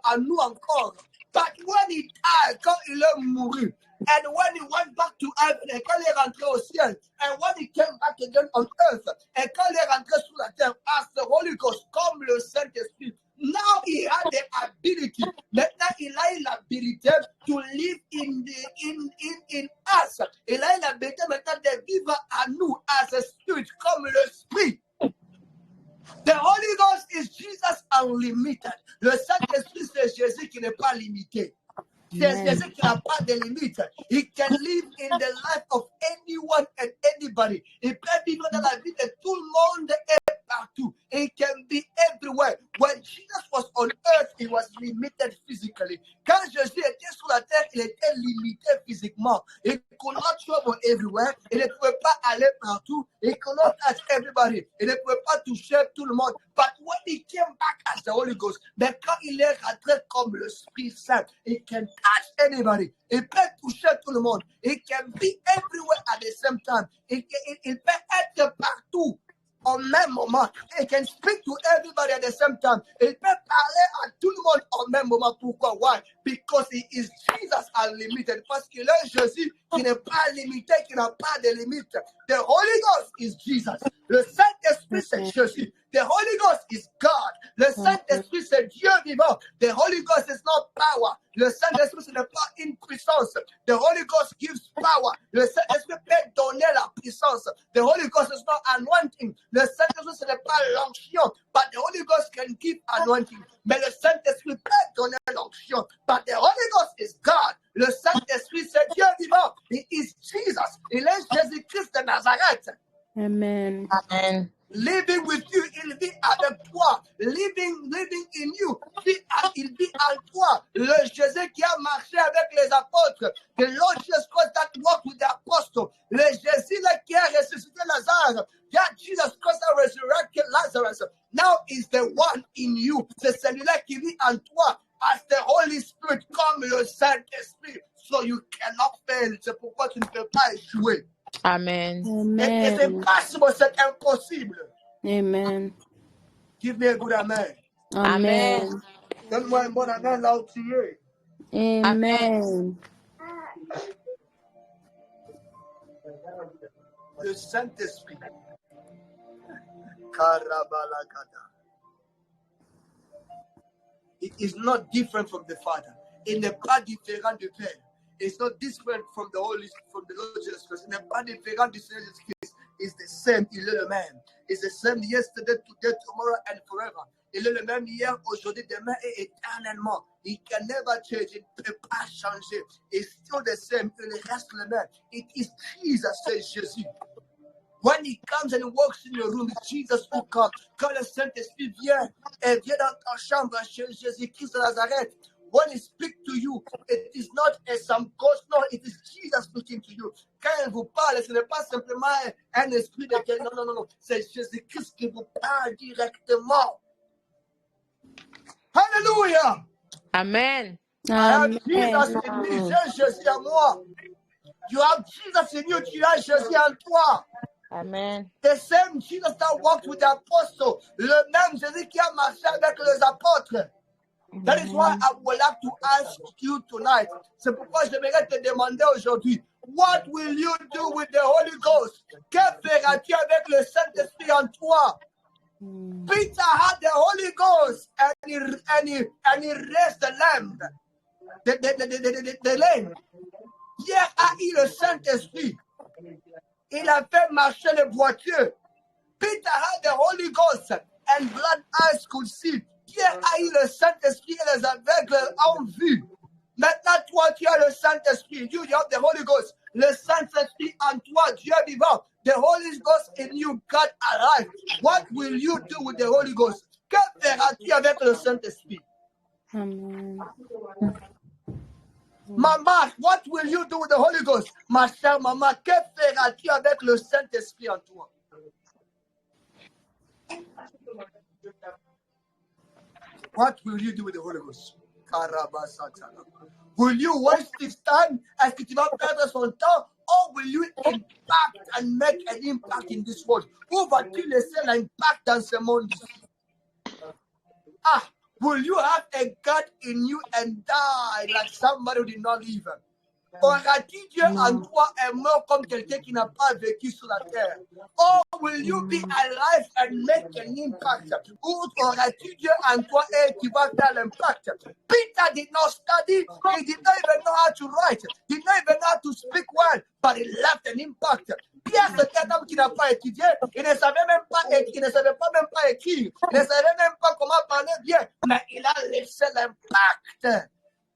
en nous encore. But when he died, quand il est mouru, and when he went back to heaven, et quand il est rentré au ciel, and when he came back again on earth, et quand il est rentré sur la terre, as the Holy Ghost, comme le Saint-Esprit, now he had the ability. Maintenant, il a eu l'habilité to live in us. Il a eu l'habilité maintenant de vivre à nous as a spirit, comme l'esprit. The Holy Ghost is Jesus unlimited. Le Saint-Esprit, c'est Jésus qui n'est pas limité. C'est Jésus qui n'a pas de limite. He can live in the life of anyone and anybody. Il peut vivre dans la vie de tout le monde et partout. He can be everywhere. When Jesus was on earth, he was limited physically. Quand Jésus était sur la terre, il était limité physiquement. He could not travel everywhere. Il ne pouvait pas aller partout. He could not touch everybody. Il ne pouvait pas toucher tout le monde. But when he came back as the Holy Ghost, mais quand il est rentré comme le Esprit Saint, he can touch anybody. Il peut toucher tout le monde. He can be everywhere at the same time. Il peut être partout au même moment. He can speak to everybody at the same time. Il peut parler à tout le monde au même moment. Pourquoi? Why? Because he is Jesus unlimited. Parce qu'il est Jésus qui n'est pas limité, qui n'a pas de limite. The Holy Ghost is Jesus. Le Saint-Esprit, c'est Jésus. The Holy Ghost is God. Le Saint-Esprit, c'est Dieu vivant. The Holy Ghost is not power. Le Saint-Esprit, ce n'est pas une puissance. The Holy Ghost gives power. Le Saint-Esprit peut donner la puissance. The Holy Ghost is not anointing. Le Saint-Esprit, ce n'est pas l'onction. But the Holy Ghost can give anointing. Mais le Saint-Esprit peut donner l'onction. But the Holy Ghost is God. Le Saint-Esprit, c'est Dieu vivant. He is Jesus. Il est Jésus-Christ de Nazareth. Amen. Amen. Living with you, il vit avec toi. Living in you. Il vit en toi. Le Jésus qui a marché avec les apôtres. The Lord Jesus Christ that walked with the apostles. Le Jésus là qui a ressuscité Lazare. That Jesus Christ that resurrected Lazarus. Now is the one in you. C'est celui-là qui vit en toi. As the Holy Spirit, comme le Saint-Esprit. So you cannot fail. C'est pourquoi tu ne peux pas échouer. Amen. It's Amen. impossible, c'est impossible. Amen. Give me a good amen. Amen. Donne-moi un bon amen là où tu es. Amen. Le Saint-Esprit. Karabalakata. It is not different from the Father. Il n'est pas différent du Père. It's not different from the Lord Jesus Christ. Il n'est pas différent du Seigneur Jésus Christ. It's the same. Il est le même. It's the same yesterday, today, tomorrow, and forever. Il est le même hier, aujourd'hui, demain et éternellement. He can never change. Il ne peut pas changer. It's still the same. Il reste le même. It is Jesus, c'est Jésus. When he comes and he walks in your room, it's Jesus who comes. Quand le Saint-Esprit vient dans ta chambre chez Jésus-Christ de Nazareth, when he speaks to you, it is not some ghost, no, it is Jesus speaking to you. Quand il vous parle, ce n'est pas simplement un esprit de quelqu'un, non. C'est Jésus-Christ qui vous parle directement. Hallelujah! Amen. I have Amen. Jesus in me, j'ai Jésus en moi. You have Jesus in you, tu as Jésus en toi. Amen. The same Jesus that walked with the apostles, le même Jésus qui a marché avec les apôtres. That is why I would like to ask you tonight. C'est pourquoi j'aimerais te demander aujourd'hui, what will you do with the Holy Ghost? Que feras-tu avec le Saint-Esprit en toi? Peter had the Holy Ghost and he raised the lamb. The lamb. Pierre a eu le Saint-Esprit. Il a fait marcher les voitures. Peter had the Holy Ghost and blind eyes could see. Pierre a eu le Saint-Esprit et les aveugles ont vu. Maintenant, toi, tu as le Saint-Esprit. You have the Holy Ghost. Le Saint-Esprit en toi, Dieu vivant. The Holy Ghost in you, God alive. What will you do with the Holy Ghost? Que feras-tu avec le Saint-Esprit? Amen. Maman, what will you do with the Holy Ghost? Ma chère maman, que feras-tu avec le Saint-Esprit en toi? What will you do with the Holy Ghost? Will you waste his time? Est-ce que tu vas perdre son temps? Or will you impact and make an impact in this world? Ou vas-tu laisser l'impact dans ce monde? Will you have a God in you and die like somebody who did not live? Auras-tu Dieu en toi et mort comme quelqu'un qui n'a pas vécu sur la terre? Or will you be alive and make an impact? Ou auras-tu Dieu en toi et tu vas faire l'impact? Peter did not study. He did not even know how to write. He did not even know how to speak well, but he left an impact. Pierre, c'est un homme qui n'a pas étudié. Il ne savait même pas écrire. Il ne savait pas même pas écrire. Il ne savait même pas comment parler bien. Mais il a laissé l'impact.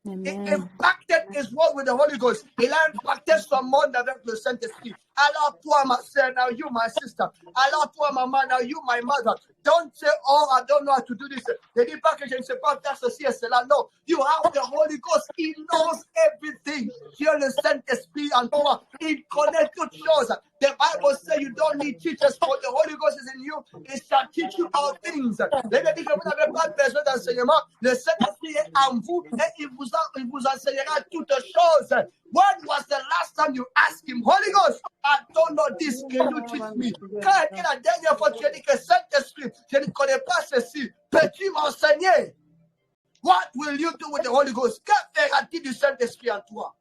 He impacted his world with the Holy Ghost. Il a impacté son monde avec le Saint-Esprit. Alors toi, ma sœur, now you, my sister. Alors toi, maman, now you, my mother. Don't say, oh, I don't know how to do this. Ne dis pas que je ne sais pas faire ceci et cela. Non. You have the Holy Ghost. He knows everything. Tu as le Saint-Esprit en toi. Il connaît toutes choses. The Bible says you don't need teachers, but the Holy Ghost is in you. It shall teach you all things. L'Église dit que vous n'avez pas besoin d'enseignement. Le Saint-Esprit est en vous et il vous enseignera toutes choses. When was the last time you asked him, Holy Ghost, I don't know this, can you teach me? Quand est la dernière fois que tu as dit que Saint-Esprit, je ne connais pas ceci, peux-tu m'enseigner? What will you do with the Holy Ghost? Que feras-tu du Saint-Esprit en toi?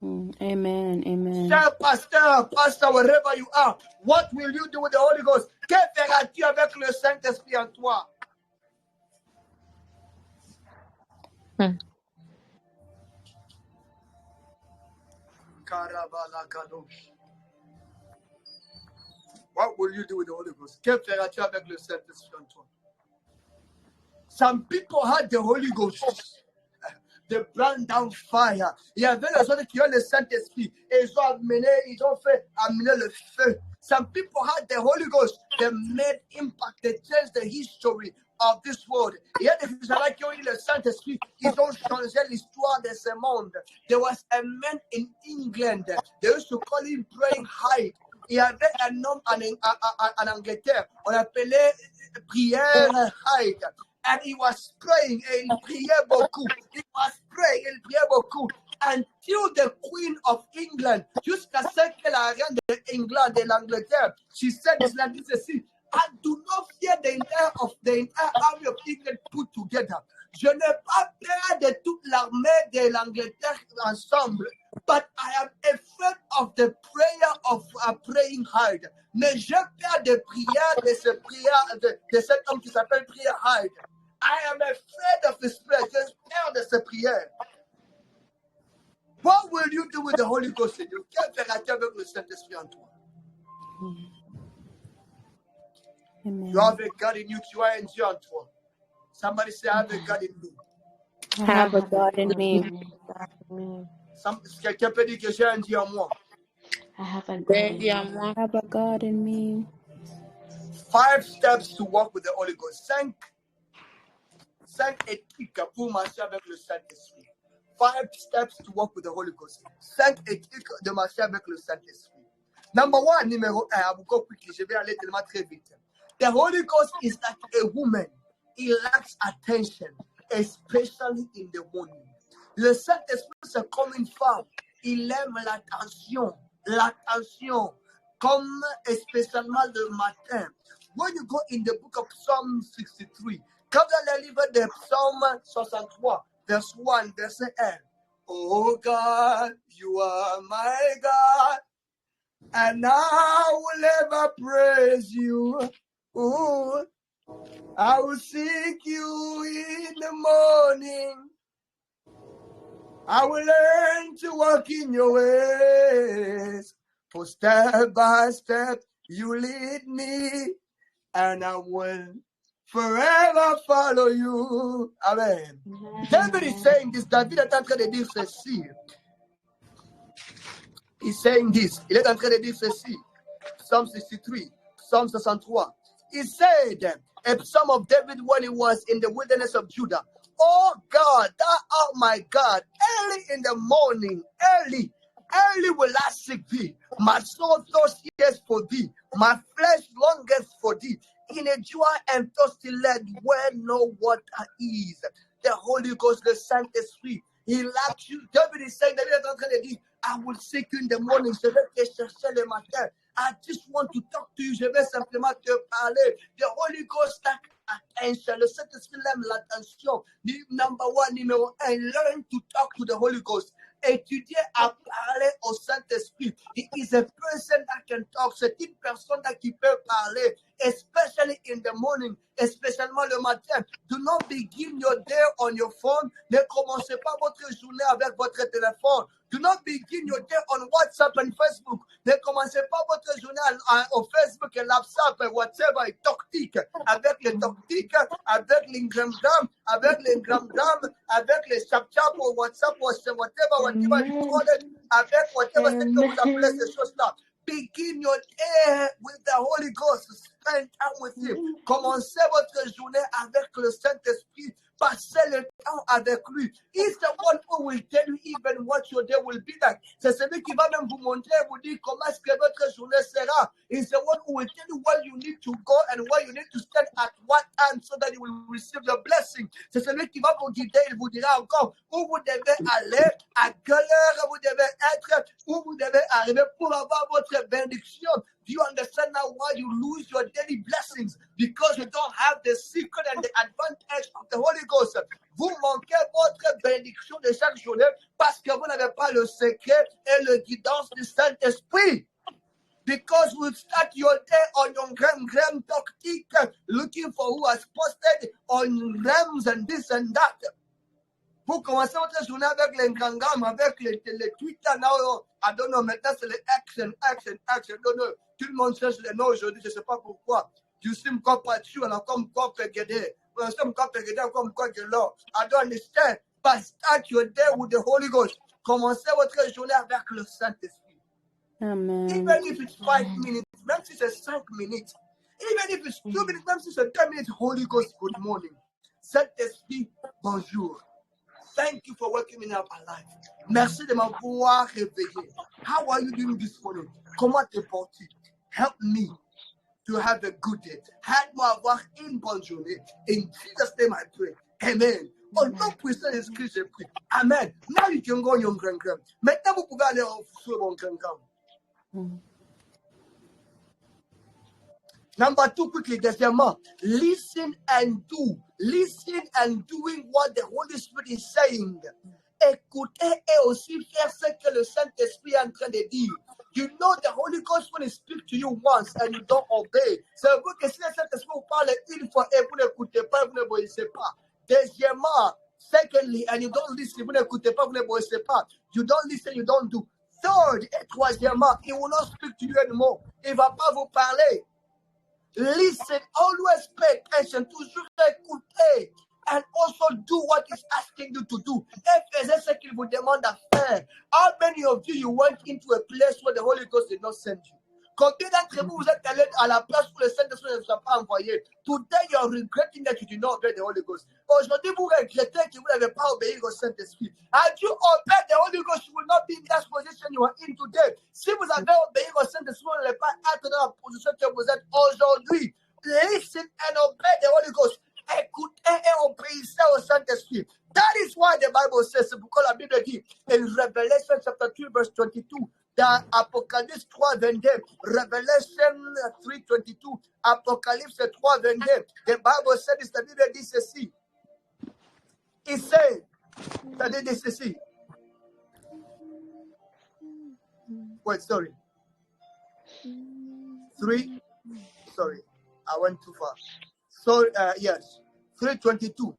Amen. Amen. Cher pasteur, wherever you are, what will you do with the Holy Ghost? Que feras-tu avec le Saint-Esprit en toi? What will you do with the Holy Ghost? Que feras-tu avec le Saint-Esprit en toi? Some people had the Holy Ghost. They burned down fire. Il y avait les autres qui ont le Saint-Esprit. Et ils ont fait amener le feu. Some people had the Holy Ghost. They made impact. They changed the history of this world. Il y a des gens qui ont eu le Saint-Esprit. Ils ont changé l'histoire de ce monde. There was a man in England. They used to call him Praying Hyde. Il y avait un homme en Angleterre. On l'appelait Prière Hyde. And he was praying, et il priait beaucoup. He was praying, il priait beaucoup. Until the Queen of England, jusqu'à ce que la reine d'England, de l'Angleterre, she said, elle dit ceci, I do not fear the entire army of England put together. Je n'ai pas peur de toute l'armée de l'Angleterre ensemble. But I am afraid of the prayer of Praying Hyde. Mais j'ai peur des prières de cet homme qui s'appelle Prayer Hyde. I am afraid of his prayer. J'ai peur de ses prières. What will you do with the Holy Ghost in you? Que feras-tu avec le Saint-Esprit en toi? Amen. You have a God in you, tu as un Dieu en toi. Somebody say, I have a God in me. I have a God in me. Quelqu'un peut dire que j'ai un Dieu en moi. I have a God in me. I have a God in me. 5 steps to walk with the Holy Ghost. 5 éthiques pour marcher avec le Saint-Esprit. 5 steps to walk with the Holy Ghost. 5 éthiques de marcher avec le Saint-Esprit. Number 1, numéro 1, je vais aller tellement très vite. The Holy Ghost is like a woman. He lacks attention, especially in the morning. Le Saint-Esprit, c'est comme une femme. Il aime l'attention, comme spécialement le matin. When you go in the book of Psalm 63, quand vous allez lire de Psalm 63, verse 1, verset 1. Oh God, you are my God, and I will ever praise you. Ooh, I will seek you in the morning. I will learn to walk in your ways. For step by step, you lead me, and I will forever follow you. Amen. David is saying this. David est en train de dire ceci. He's saying this. Il est en train de dire ceci. Psalm 63, Psalm 63. He said, a psalm of David when he was in the wilderness of Judah. Oh God, thou art my God. Early in the morning, early will I seek thee. My soul thirsts for thee. My flesh longeth for thee. In a dry and thirsty land where no water is. The Holy Ghost, the Saint-Esprit, he lacks you. David is saying, I will seek you in the morning. Je vais te chercher le matin. I just want to talk to you. Je vais simplement te parler. The Holy Ghost like attention. Le Saint-Esprit aime l'attention. Number 1, numéro 1, learn to talk to the Holy Ghost. Étudier à parler au Saint-Esprit. He is a person that can talk. C'est une personne qui peut parler, especially in the morning, spécialement le matin. Do not begin your day on your phone. Ne commencez pas votre journée avec votre téléphone. Do not begin your day on WhatsApp and Facebook. Ne commencez pas votre journée au Facebook et WhatsApp et whatever, tactique. Avec les tactiques, avec l'Instagram, avec les Snapchat ou WhatsApp ou whatever you call it, avec whatever ce que vous appelez ces choses-là. Begin your day with the Holy Ghost. spend time with Him. Commencez votre journée avec le Saint-Esprit. Passez le temps avec lui. He's the one who will tell you even what your day will be like. C'est celui qui va même vous montrer, vous dire comment est-ce que votre journée sera. He's the one who will tell you where you need to go and where you need to stand at what time so that you will receive your blessing. C'est celui qui va vous guider. Il vous dira encore où vous devez aller, à quelle heure vous devez être, où vous devez arriver pour avoir votre bénédiction. Do you understand now why you lose your daily blessings? Because you don't have the secret and the advantage of the Holy Ghost. Vous manquez votre bénédiction de chaque journée parce que vous n'avez pas le secret et le guidance du Saint-Esprit. Because you start your day on your gram tactique, looking for who has posted on rams and this and that. Vous commencez votre journée avec l'Instagram, avec les Twitter. Now, I don't know, maintenant c'est les action. I don't know. Tout le monde cherche les noms aujourd'hui, je ne sais pas pourquoi. You seem comme Pachu, alors comme quoi Pegede. You seem comme Pegede, comme quoi Gelo. I don't understand. But start your day with the Holy Ghost. Commencez votre journée avec le Saint-Esprit. Amen. Even if it's 5 minutes, même si c'est 5 minutes. Even if it's 2 minutes, même si c'est 10 minutes, Holy Ghost, good morning. Saint-Esprit, bonjour. Thank you for waking me up alive. Merci de m'avoir réveillé. How are you doing this morning? Comment te portes-tu? Help me to have a good day. Aide-moi à avoir une bonne journée. In Jesus' name I pray. Amen. Au nom puissant de Christ, je prie. Amen. Now you can go on your grand. Maintenant, vous pouvez aller sur mon grand. Number 2, quickly, deuxièmement, listen and do. Listen and doing what the Holy Spirit is saying. Écoutez et aussi faire ce que le Saint-Esprit est en train de dire. You know the Holy Ghost when He speaks to you once and you don't obey. C'est vrai que si le Saint-Esprit vous parle une fois et vous n'écoutez pas, vous n'obéissez pas. Deuxièmement, secondly, and you don't listen, vous n'écoutez pas, vous n'obéissez pas. You don't listen, you don't do. Third, et troisièmement, He will not speak to you anymore. Il ne va pas vous parler. Listen, always pay attention, toujours écouter, and also do what He's asking you to do. Et faisez ce qu'il vous demande à faire. How many of you went into a place where the Holy Ghost did not send you? Combien d'entre vous êtes allés à la place où le Saint-Esprit ne vous a pas envoyé? Today you are regretting that you did not obey the Holy Ghost. Aujourd'hui vous regrettez que vous n'avez pas obéi au Saint-Esprit. Had you obeyed the Holy Ghost, you will not be in that position you are in today. Si vous avez obéi au Saint-Esprit, vous n'allez pas être dans la position que vous êtes aujourd'hui. Listen and obey the Holy Ghost. Écoutez et obéissez au Saint-Esprit. That is why the Bible says, c'est pourquoi la Bible dit in Revelation chapter 2 verse 22, dans Apocalypse 3, 22, Revelation 3, 22, Apocalypse 3, 22, the Bible said this, la Bible dit ceci. Il sait, ça dit ceci. Wait, sorry. 3, sorry, I went too far. So, yes, 3:22.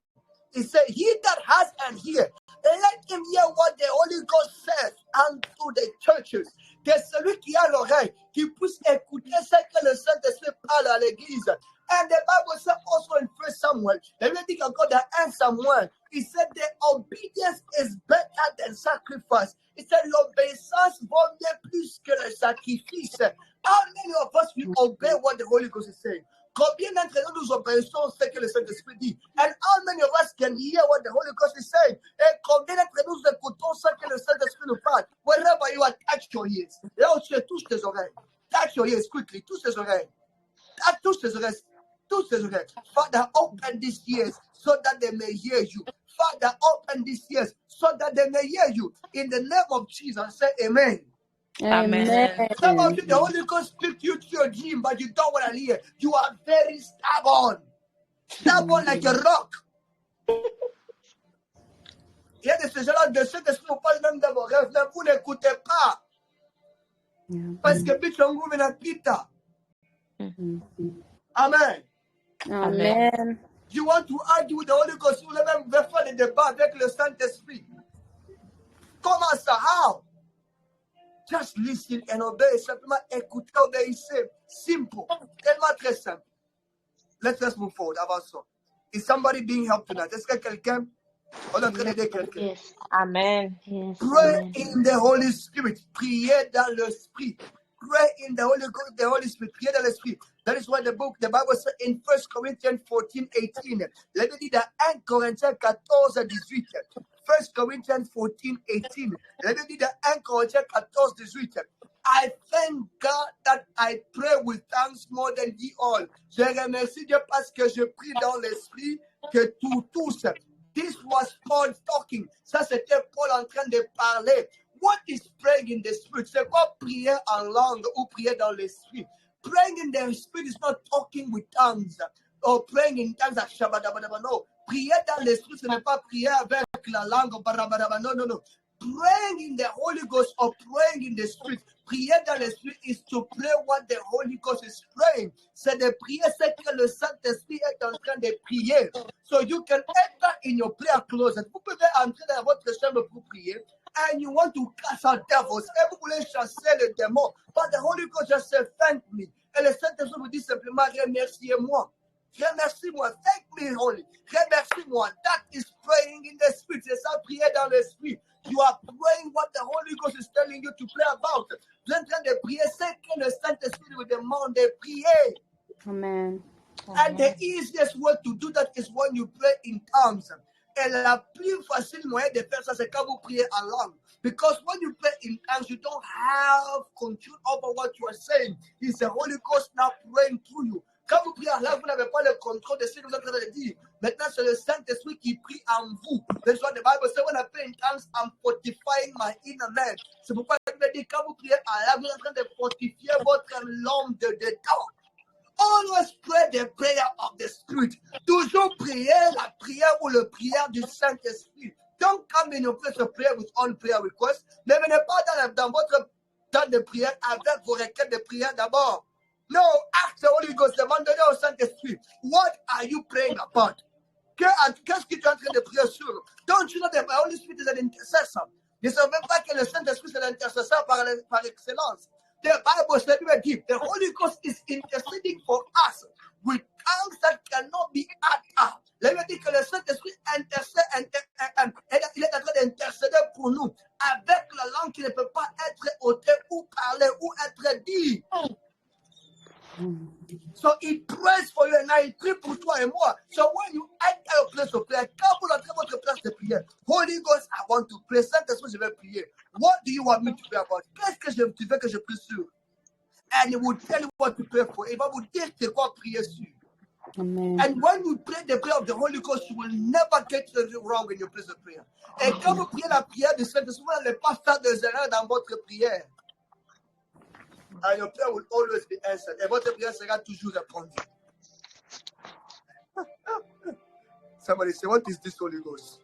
He said, he that has an ear, let him hear what the Holy Ghost says unto the churches. Que celui qui a l'oreille, qui puisse écouter ce que le Saint-Esprit parle à l'église. And the Bible says also in 1 Samuel, la Bible dit encore dans 1 Samuel, he said the obedience is better than sacrifice. He said l'obéissance vaut mieux plus que le sacrifice. How many of us will obey what the Holy Ghost is saying? Combien d'entre nous obéissons ce que le Saint-Esprit dit? And how many of us can hear what the Holy Ghost is saying? Et combien d'entre nous écoutons ce que le Saint-Esprit nous parle? Wherever you are, touch your ears. Là où tu es, touche tes oreilles. Touch your ears quickly. Touche tes oreilles. Touche tes oreilles. Touche tes oreilles. Father, open these ears so that they may hear you. Father, open these ears so that they may hear you. In the name of Jesus, say amen. Amen. Some of you, the Holy Ghost speak to you to your dream, but you don't want to hear. You are very stubborn. Stubborn like a rock. Il y a de ces gens-là, de ceux qui ne sont pas même dans vos rêves, mais vous n'écoutez pas. Parce que Bichongu Menapita. Amen. Amen. You want to argue with the Holy Ghost, vous voulez même faire des débats avec le Saint-Esprit. Comment ça? How? Just listen and obey. Simplement écouter, obéissez. Simple. Tellement très simple. Let's move forward. Avançons. Is somebody being helped tonight? Est-ce que quelqu'un, on est en train d'aider quelqu'un? Yes. Amen. Yes. Pray Amen. in the Holy Spirit. Priez dans l'Esprit. Pray in the Holy Ghost, the Holy Spirit. Priez dans l'Esprit. That is what the Bible says in 1 Corinthians 14:18. Let me read that 1 Corinthiens 14:18. 1 Corinthians 14:18. Let me read that 1 Corinthiens 14:18. I thank God that I pray with thanks more than ye all. Je remercie Dieu parce que je prie dans l'Esprit que tous. This was Paul talking. Ça, c'était Paul en train de parler. What is praying in the Spirit? C'est quoi prier en langue ou prier dans l'Esprit? Praying in the Spirit is not talking with tongues or praying in tongues like shabadabadaba. No. Prier dans l'Esprit, ce n'est pas prier avec la langue. No, no, no. Praying in the Holy Ghost or praying in the Spirit. Prier dans l'Esprit is to pray what the Holy Ghost is praying. C'est de prier ce que le Saint-Esprit est en train de prier. So you can enter in your prayer closet. Vous pouvez entrer dans votre chambre pour prier. And you want to cast out devils. Et vous voulez chasser les démons. But the Holy Ghost just said, thank me. Et le Saint-Esprit vous dit simplement, remerciez-moi. Remercie-moi. Thank me, Holy. Remercie-moi. That is praying in the Spirit. C'est ça, prier dans l'Esprit. You are praying what the Holy Ghost is telling you to pray about. Vous êtes en train de prier ce que le Saint-Esprit vous demande de prier. Amen. And the easiest way to do that is when you pray in tongues. Et la plus facile moyen de faire ça, c'est quand vous priez en langue. Because when you pray in tongues, you don't have control over what you are saying. It's the Holy Ghost now praying through you. Quand vous priez en langue, vous n'avez pas le contrôle de ce que vous êtes en train de dire. Maintenant, c'est le Saint-Esprit qui prie en vous. That's what the Bible says. When I pray in tongues, I'm fortifying my inner man. C'est pourquoi il me dit, quand vous priez en langue, vous êtes en train de fortifier votre l'homme dedans. Always pray the prayer of the Spirit. Toujours prier la prière ou le prière du Saint-Esprit. Don't come in your place of prayer with all prayer requests. Ne venez pas dans votre temps de prière avec vos requêtes de prière d'abord. No, ask the Holy Ghost, demandez au Saint-Esprit. What are you praying about? Qu'est-ce que tu es en train de prier sur? Don't you know that the Holy Spirit is an intercessor? Ne savez pas que le Saint-Esprit c'est l'intercesseur par excellence. The Bible said, the Holy Ghost is interceding for us with tongues that cannot be uttered. Let me dire que le Saint-Esprit il est en train d'intercéder pour nous avec la langue qui ne peut pas être ôtée ou parler ou être dit. So he prays for you and I pray pour toi et moi. So when you enter your place of prayer, quand vous entrez votre place de prière, Holy Ghost, I want to pray. Saint-Esprit, je vais prier. What do you want me to pray about? Qu'est-ce que tu veux que je prie sur? And he will tell you what to pray for. Il va vous dire c'est quoi prier sur. Amen. And when you pray the prayer of the Holy Ghost, you will never get anything wrong in your place of prayer. Et quand vous priez la prière du Saint-Esprit, vous n'allez pas faire des erreurs dans votre prière. And your prayer will always be answered. Et votre prière sera toujours répondue. Somebody say, what is this Holy Ghost?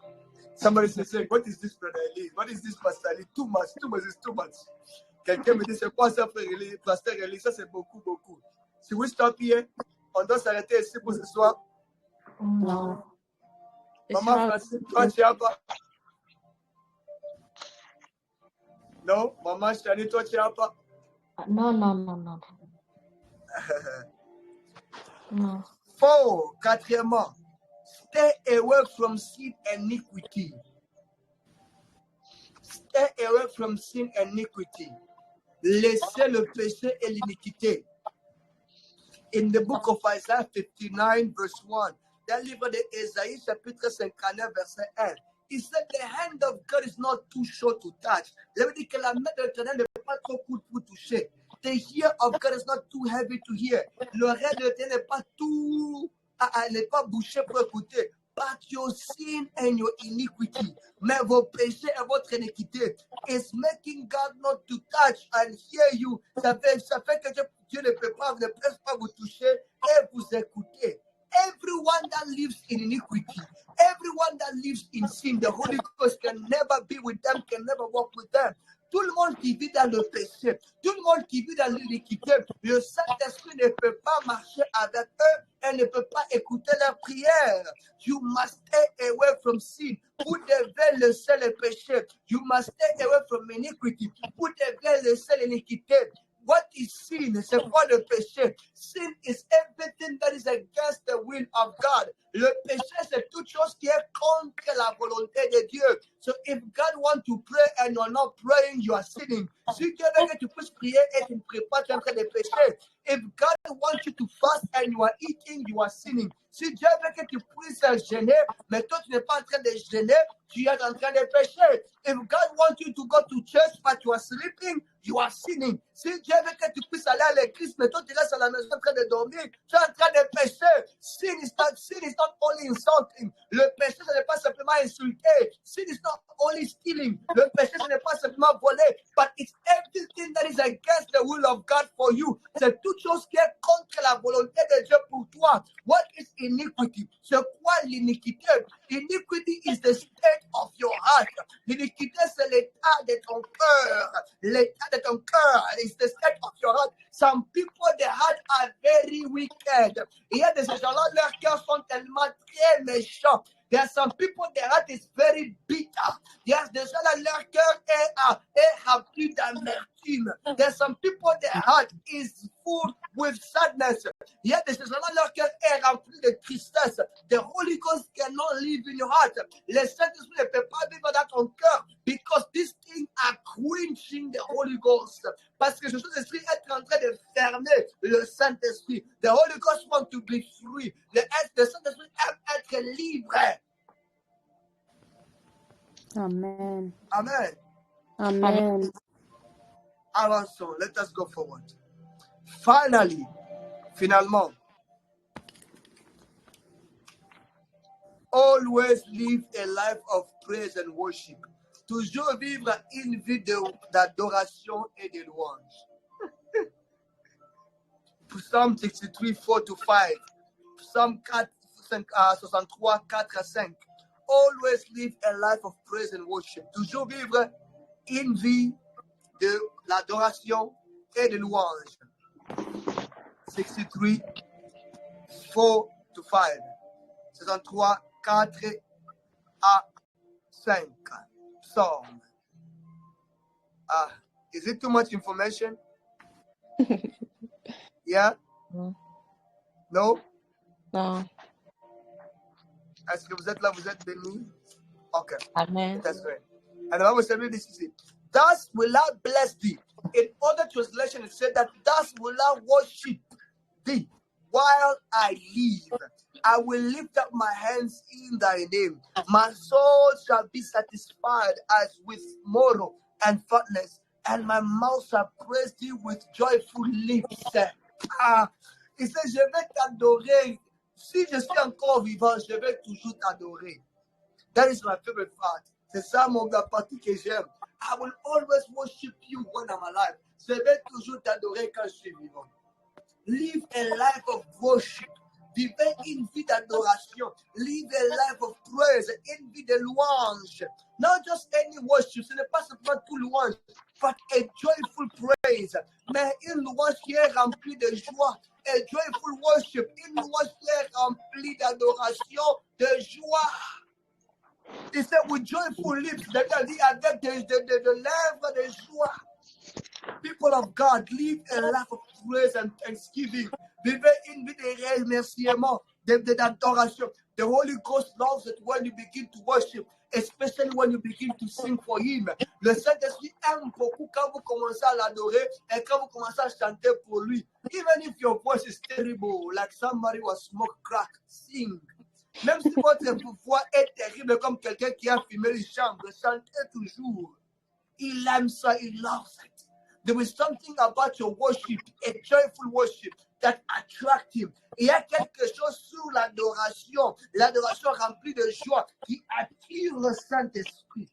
Somebody say, what is this Brother Eli? What is this Pastor Eli? Too much is too much. Quelqu'un me dit, c'est quoi ça, Frère Eli? Pasteur Eli, ça c'est beaucoup. Si we stop here, on doit s'arrêter ici pour ce soir. No. Maman Francine, toi tu as pas. Non, Maman Chani, toi tu as pas. No. No. 4, quatrièmement, stay away from sin and iniquity. Stay away from sin and iniquity. Laissez le péché et l'iniquité. In the book of Isaiah 59, verse 1, that livre de Ésaïe, chapitre 59, verset 1, he said, the hand of God is not too short to touch. Ça veut dire que la main de l'Éternel n'est pas trop courte pour toucher. The ear of God is not too heavy to hear. L'oreille de l'Éternel n'est pas n'est pas bouchée pour écouter. But your sin and your iniquity, mais vos péchés et votre iniquité, is making God not to touch and hear you. Ça fait que Dieu ne peut pas vous toucher et vous écouter. Everyone that lives in iniquity, everyone that lives in sin, the Holy Ghost can never be with them, can never walk with them. Tout le monde qui vit dans le péché, tout le monde qui vit dans l'iniquité, le Saint-Esprit ne peut pas marcher avec eux et ne peut pas écouter leurs prières. You must stay away from sin. Vous devez laisser le péché. You must stay away from iniquity. Vous devez laisser l'iniquité. What is sin? C'est quoi le péché? Sin is everything that is against the will of God. Le péché, c'est toute chose qui est contre la volonté de Dieu. So if God wants to pray and you're not praying, you are sinning. Si Dieu veut que tu puisses prier et tu ne pries pas, tu es en train de pécher. If God wants you to fast and you are eating, you are sinning. Si Dieu veut que tu puisses jeûner, mais toi tu n'es pas en train de jeûner, tu es en train de pécher. If God wants you to go to church but you are sleeping, you are sinning. Si Dieu veut que tu puisses aller à l'église, mais toi tu restes à la maison en train de dormir, tu es en train de pécher. Sin is not only insulting. Le péché, ce n'est pas simplement insulter. Sin is not only stealing. Le péché, ce n'est pas simplement voler. But it's everything that is against the will of God for you. C'est toute chose qui est contre la volonté de Dieu pour toi. What is iniquity? C'est quoi l'iniquité? Iniquity is the state of your heart. L'iniquité, c'est l'état de ton cœur. L'état de ton cœur is the state of your heart. Some people, their heart are very wicked. Il y a des gens-là, leurs cœurs sont tellement très méchants. There are some people, their heart is very bitter. Il y a des gens-là, leur cœur est rempli d'amertume. There are some people, their heart is full with sadness. Il y a des gens-là, leur cœur est rempli de tristesse. The Holy Ghost cannot live in your heart. Le Saint-Esprit ne peut pas vivre dans ton cœur because these things are quenching the Holy Ghost. Parce que ce Saint-Esprit est en train de fermer le Saint-Esprit. The Holy Ghost wants to be free. Le Saint-Esprit aime être libre. Amen. Amen. Amen. Avançons. Let us go forward. Finally, finalement, always live a life of praise and worship. Toujours vivre une vie d'adoration et de louange. Psalm 63, 4-5. Psalm 63, 4-5. Always live a life of praise and worship. Toujours vivre une vie de l'adoration et de louange. 63, 4-5. 63, 4 à 5. Psalm. Is it too much information? Yeah? No. No? No. Est-ce que vous êtes là, vous êtes bénis? Okay. Amen. That's great. And the Bible said, read this, thus will I bless thee. In other translation, it said that thus will I worship thee while I live. I will lift up my hands in thy name. My soul shall be satisfied as with marrow and fatness, and my mouth shall praise thee with joyful lips. Il sait, je vais t'adorer. Si je suis encore vivant, je vais toujours t'adorer. That is my favorite part. C'est ça la partie que j'aime. I will always worship you when I'm alive. Je vais toujours t'adorer quand je suis vivant. Live a life of worship. Vivez une vie d'adoration. Live a life of praise. Une vie de louange. Not just any worship. Ce n'est pas simplement tout louange, but a joyful praise. Mais une louange qui est remplie de joie. A joyful worship. Une louange qui est remplie d'adoration, de joie. Il fait with joyful lips. C'est-à-dire avec des lèvres de joie. People of God, live a life of praise and thanksgiving. Vivez une vie de remerciement, d'adoration. The Holy Ghost loves it when you begin to worship, especially when you begin to sing for Him. Le Saint-Esprit aime beaucoup quand vous commencez à l'adorer et quand vous commencez à chanter pour lui. Even if your voice is terrible, like somebody was smoke crack, sing. Même si votre voix est terrible comme quelqu'un qui a fumé les chambres, chantez toujours. Il aime ça, il loves it. There is something about your worship, a joyful worship, that attracts him. Il y a quelque chose sur l'adoration remplie de joie qui attire le Saint-Esprit.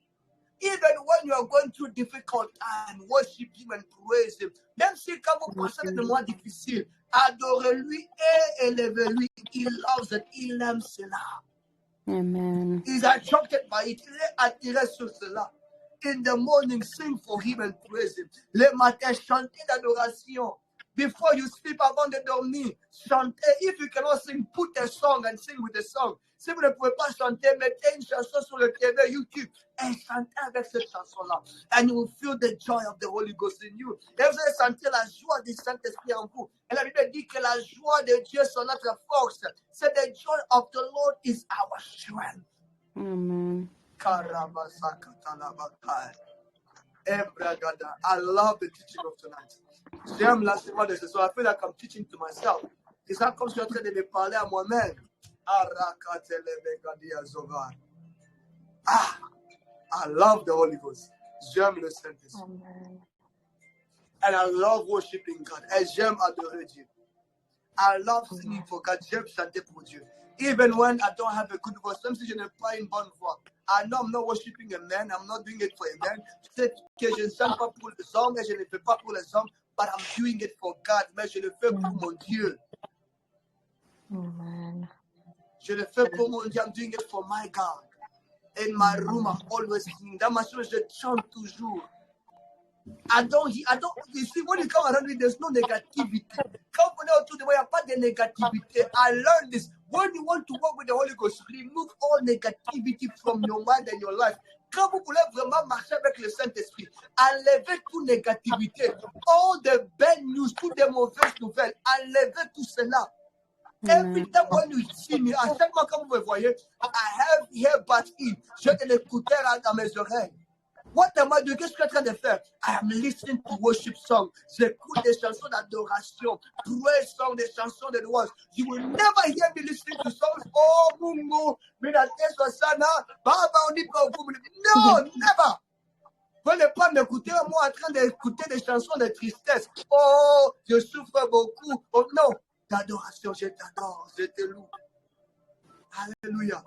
Even when you are going through difficult time, worship him and praise him. Même si quand vous passez des moments difficiles, adorez-lui et élevez-lui. Il loves it, il aime cela. Amen. He's attracted by it. Il est attiré sur cela. In the morning, sing for him and praise him. Le matin, chantez d'adoration. Before you sleep, avant de dormir, chantez. If you cannot sing, put a song and sing with the song. Si vous ne pouvez pas chanter, mettez une chanson sur le TV, YouTube, et chantez avec cette chanson-là. And you will feel the joy of the Holy Ghost in you. Et vous allez sentir la joie du Saint-Esprit en vous. Et la Bible dit que la joie de Dieu, c'est notre force. C'est the joy of the Lord is our strength. Amen. I love the teaching of tonight. J'aime l'enseignement de ce soir. I feel like I'm teaching to myself. C'est ça comme je suis en train de me parler à moi-même. I love the Holy Ghost. J'aime le Saint-Esprit. And I love worshiping God. Et j'aime adorer Dieu. I love singing for God. J'aime chanter pour Dieu. Even when I don't have a good voice, même si je n'ai pas une bonne voix. I know I'm not worshiping a man. I'm not doing it for a man. Je sais que je ne chante pas pour les hommes et je ne le fais pas pour les hommes. But I'm doing it for God. Mais je le fais pour mon Dieu. Amen. Je le fais pour mon Dieu. I'm doing it for my God. In my room, I'm always singing. Dans ma chambre, je chante toujours. You see, when you come around me, there's no negativity. Quand on est autour de moi, il n'y a pas de négativité. I learned this. When you want to work with the Holy Ghost, remove all negativity from your mind and your life. Quand vous voulez vraiment marcher avec le Saint-Esprit, enlevez toute négativité. All the bad news, toutes les mauvaises nouvelles, enlevez tout cela. Every time when you see me, à chaque fois que vous me voyez, I have earbuds in. J'ai de l'écouteur dans mes oreilles. What am I doing? Qu'est-ce que je suis en train de faire? I am listening to worship songs. J'écoute des chansons d'adoration, praise songs, des chansons de louange. You will never hear me listening to songs. Oh, Mungu, Minateso Sana, Baba, on dit pas vous. No, never. Vous n'allez pas m'écouter, moi, en train d'écouter des chansons de tristesse. Oh, je souffre beaucoup. Oh, non. D'adoration, je t'adore, je te loue. Alléluia.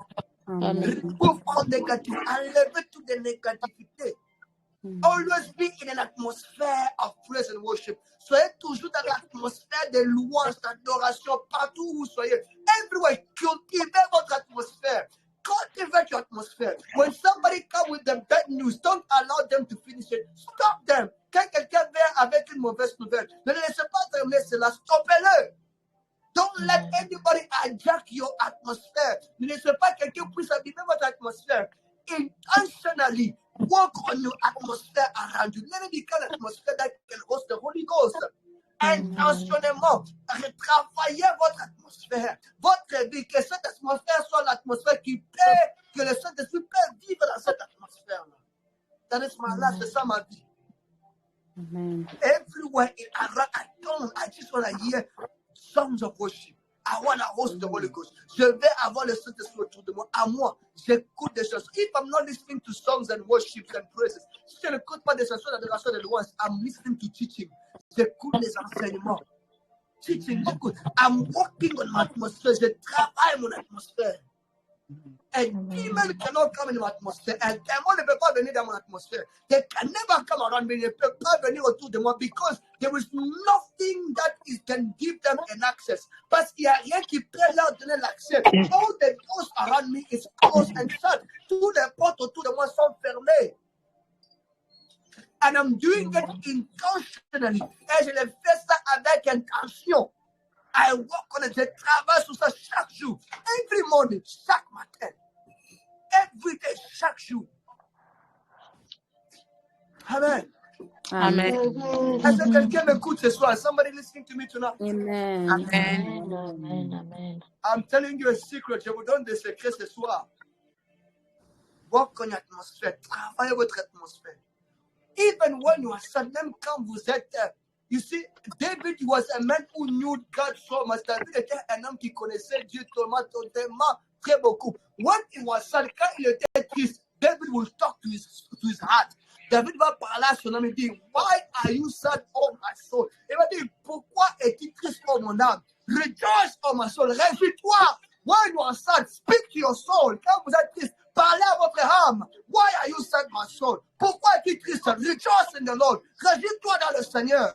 Remove all negative. Enlevez toute négativité. Always be in an atmosphere of praise and worship. Soyez toujours dans l'atmosphère de louange, d'adoration, partout où vous soyez. Everywhere, cultivez votre atmosphère. Cultivate your atmosphere. When somebody comes with the bad news, don't allow them to finish it. Stop them. Quand quelqu'un vient avec une mauvaise nouvelle, ne laissez pas terminer cela. Stoppez-le. Don't let anybody hijack your atmosphere. Ne laissez pas quelqu'un puisse abîmer votre atmosphère. Intentionally work on your atmosphere around you. Let it become an atmosphere that can host the Holy Ghost. Intentionnellement, retravaillez votre atmosphère, votre vie, que cette atmosphère soit l'atmosphère qui peut, que le Saint-Esprit peut vivre dans cette atmosphère-là. That is my life, c'est ça ma vie. Amen. Everywhere I just want to hear songs of worship. I want to host the Holy Ghost. Je vais avoir le Saint-Esprit autour de moi. À moi, j'écoute des chansons. If I'm not listening to songs and worship and praises, si je n'écoute pas des chansons d'adoration et de louange, I'm listening to teaching. J'écoute les enseignements. Teaching, j'écoute. I'm working on my atmosphere. Je travaille mon atmosphère. A demon cannot come in my atmosphere. Un démon ne peut pas venir dans mon atmosphère. They can never come around me. Ils ne peuvent pas venir autour de moi because there is nothing that can give them an access. Parce qu'il n'y a rien qui peut leur donner l'accès. All the doors around me is closed and shut. Toutes les portes autour de moi sont fermées. And I'm doing it intentionally. Et je le fais ça avec intention. I work on it. Je travaille sur ça chaque jour. Every morning, chaque matin. Every day, chaque jour. Amen. Amen. Est-ce que quelqu'un m'écoute ce soir? Somebody listening to me tonight? Amen. Amen. Amen. Amen. I'm telling you a secret. Je vous donne des secrets ce soir. Work on your atmosphere. Travaillez votre atmosphère. Even when you are sad, même quand vous êtes... You see, David was a man who knew God so much. David était un homme qui connaissait Dieu totalement, très beaucoup. When he was sad, quand il était triste, David will talk to his heart. David va parler à son âme et dire, why are you sad, oh my soul? Il va dire, pourquoi es-tu triste, oh mon âme? Rejoice, oh my soul. Réjouis-toi. When you are sad, speak to your soul. Quand vous êtes triste, parlez à votre âme. Why are you sad, my soul? Pourquoi es-tu triste? Rejoice in the Lord. Réjouis-toi dans le Seigneur.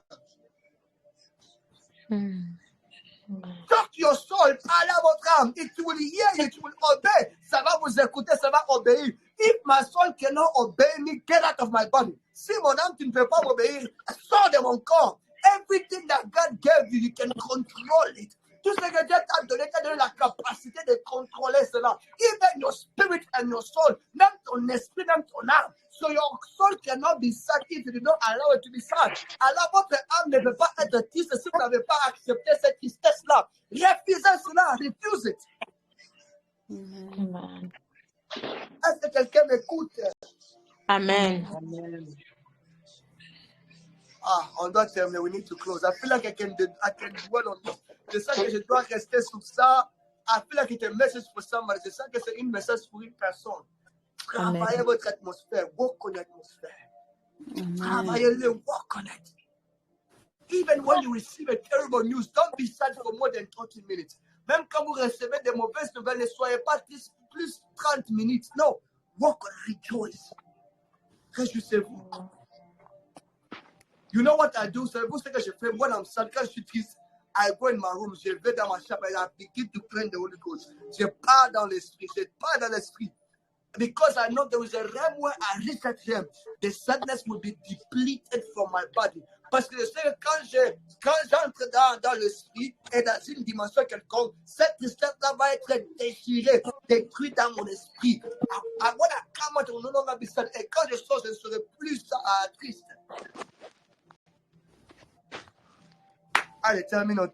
Talk to your soul, parlez à votre âme. It will hear, it will obey. Ça va vous écouter, ça va obéir. If my soul cannot obey me, get out of my body. Si mon âme, tu ne peux pas m'obéir, sors de mon corps. Everything that God gave you, you can control it. Tout ce que Dieu t'a donné la capacité de contrôler cela. Even your spirit and your soul, même ton esprit, même ton âme. So your soul cannot be sad if you do not allow it to be sad. Alors votre âme ne peut pas être triste si vous n'avez pas accepté cette tristesse-là. Refusez cela, refuse it. Amen. Est-ce que quelqu'un m'écoute? Amen. On doit terminer. We need to close. I feel like I can dwell on this. Je sens que je dois rester sur ça. I feel like it's a message for somebody. Je sens que c'est une message pour une personne. Travaillez votre atmosphère. Work on your atmosphere. Travaillez-le. Work on it. Even when you receive a terrible news, don't be sad for more than 30 minutes. Même quand vous recevez des mauvaises nouvelles, ne soyez pas triste plus 30 minutes. No. Work on, rejoice. Réjouissez-vous. You know what I do? Savez-vous ce que je fais? When I'm sad, quand je suis triste, I go in my room, je vais dans ma chambre et I begin to pray in the Holy Ghost. Je pars dans l'esprit, Because I know there is a realm where I reset him. The sadness will be depleted from my body. Parce que je sais que quand j'entre dans l'esprit et dans une dimension quelconque, cette tristesse-là va être déchirée, détruite dans mon esprit. I want to come out and no longer be sad. Et quand je sors, je ne serai plus triste. Allez, terminons.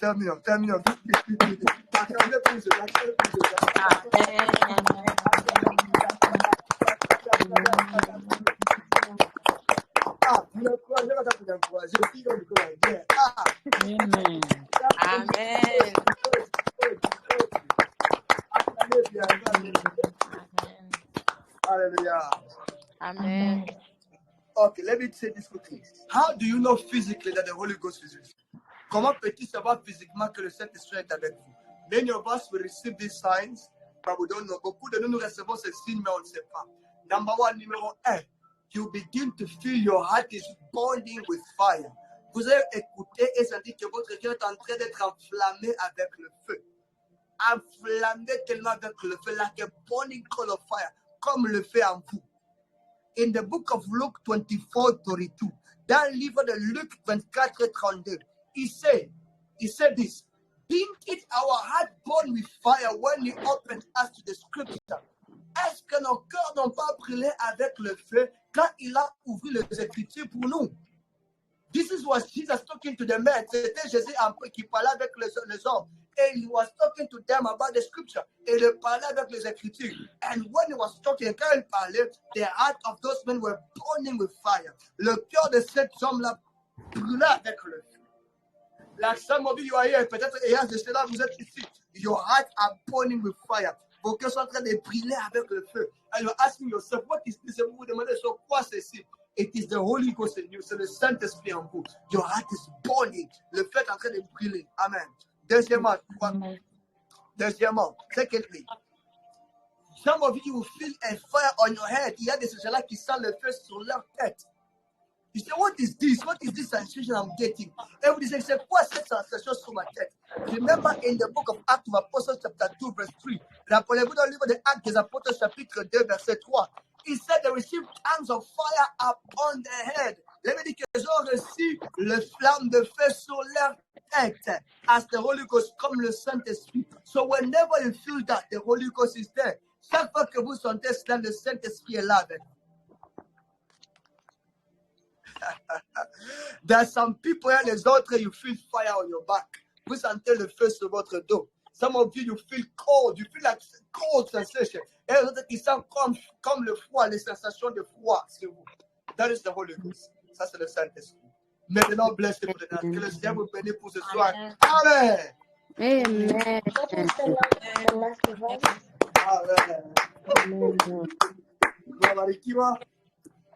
Hallelujah. Amen. Okay, let me say this quickly. How do you know physically that the Holy Ghost is with you? Comment peux-tu savoir physiquement que le Saint-Esprit est avec vous? Many of us will receive these signs, but we don't know. Beaucoup de nous recevons ces signes, mais on ne sait pas. Number one, numéro 1, you begin to feel your heart is burning with fire. Vous avez écouté et senti que votre cœur est en train d'être enflammé avec le feu. Enflammé tellement avec le feu, like a burning coal of fire, comme le feu en vous. In the book of Luke 24:32, dans le livre de Luc 24:32, he said this, didn't it our heart burn with fire when he opened us to the scripture? Est-ce que nos cœurs n'ont pas brûlé avec le feu quand il a ouvert les Écritures pour nous? This is what Jesus talking to the men. C'était Jésus qui parlait avec les hommes. And he was talking to them about the scripture. Et il parlait avec les Écritures. And when he was talking, quand il parlait, the heart of those men were burning with fire. Le cœur de cet homme-là brûlait avec le feu. Like some of you are here, peut-être ayant de cela, vous êtes ici. Your heart are burning with fire. Vos cœurs sont en train de brûler avec le feu. And you're asking yourself, what is this? Et vous vous demandez, sur quoi c'est ici? It is the Holy Ghost in you. C'est le Saint-Esprit en vous. Your heart is burning. Le feu est en train de brûler. Amen. Deuxièmement, secondly, some of you will feel a fire on your head. Il y a des gens-là qui sentent le feu sur leur tête. You say, what is this? What is this sensation I'm getting? Everybody says, c'est quoi cette sensation sur ma tête? Remember in the book of Acts of Apostles chapter 2 verse 3. Rappelez-vous dans le livre des Actes des Apôtres chapitre 2 verset 3. He said they received tongues of fire upon their head. Il dit qu'ils ont reçu le flamme de feu sur leur tête as the Holy Ghost, comme le Saint-Esprit. So whenever you feel that, the Holy Ghost is there. Chaque fois que vous sentez cela, le Saint-Esprit est là avec vous. There are some people here, les autres, you feel fire on your back. Vous sentez le feu sur votre dos. Some of you feel cold. You feel like cold sensation. Et les autres qui sentent comme le froid, les sensations de froid sur vous. That is the Holy Ghost. Ça, c'est le Saint-Esprit. Maintenant, blessez pour le que le Seigneur vous bénisse pour ce soir. Amen. Amen. Amen.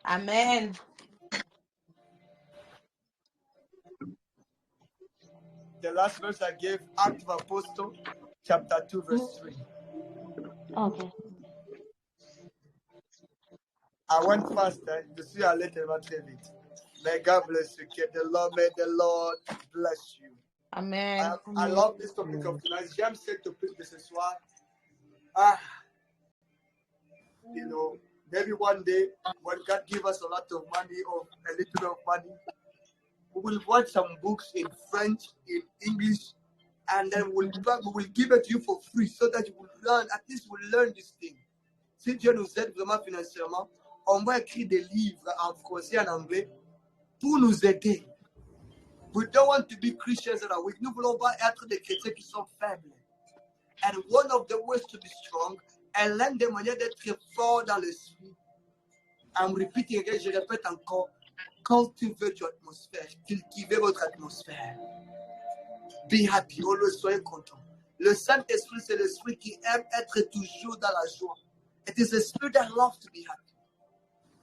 Amen. The last verse I gave, Acts of Apostles, chapter 2, verse 3. Okay. I went faster. You see, I let him très vite. May God bless you. May the Lord bless you. Amen. I love this topic of tonight. J'aime cette topic de ce soir. You know, maybe one day when God gives us a lot of money or a little bit of money, We will watch some books in French, in English, and then we will give it to you for free so that you will learn. At least you will learn this thing. Si Dieu nous aide vraiment financièrement, on va écrire des livres en français et en anglais pour nous aider. We don't want to be Christians that are weak. Nous voulons pas être des chrétiens qui sont faibles. And one of the ways to be strong, et l'une des manières d'être fort dans l'esprit, I'm repeating again, je répète encore, cultivez votre atmosphère, cultivez votre atmosphère. Be happy, always soyez content. Le Saint-Esprit, c'est l'esprit qui aime être toujours dans la joie. It is a spirit that loves to be happy.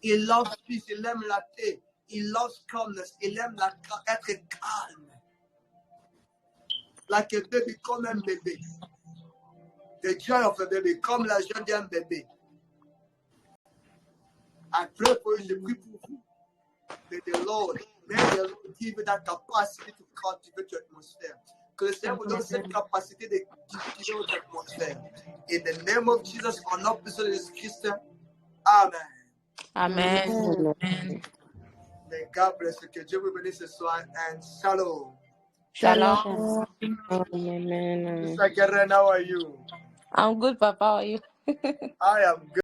Il loves peace, il aime la paix, il loves calmness, il aime être calme. Like a baby, comme un bébé. The joy of a baby, comme la joie d'un bébé. I pray for you, je prie pour vous. May the Lord give you that capacity to cultivate your atmosphere. Que le Seigneur vous donne cette capacité de cultiver votre atmosphère. In the name of Jesus, en nom de Jésus-Christ, Amen. Amen. Amen. May God bless you. Que Dieu vous bénisse ce soir. And shalom. Shalom. Amen. Mr. Karen, how are you? I'm good, Papa. How are you? I am good.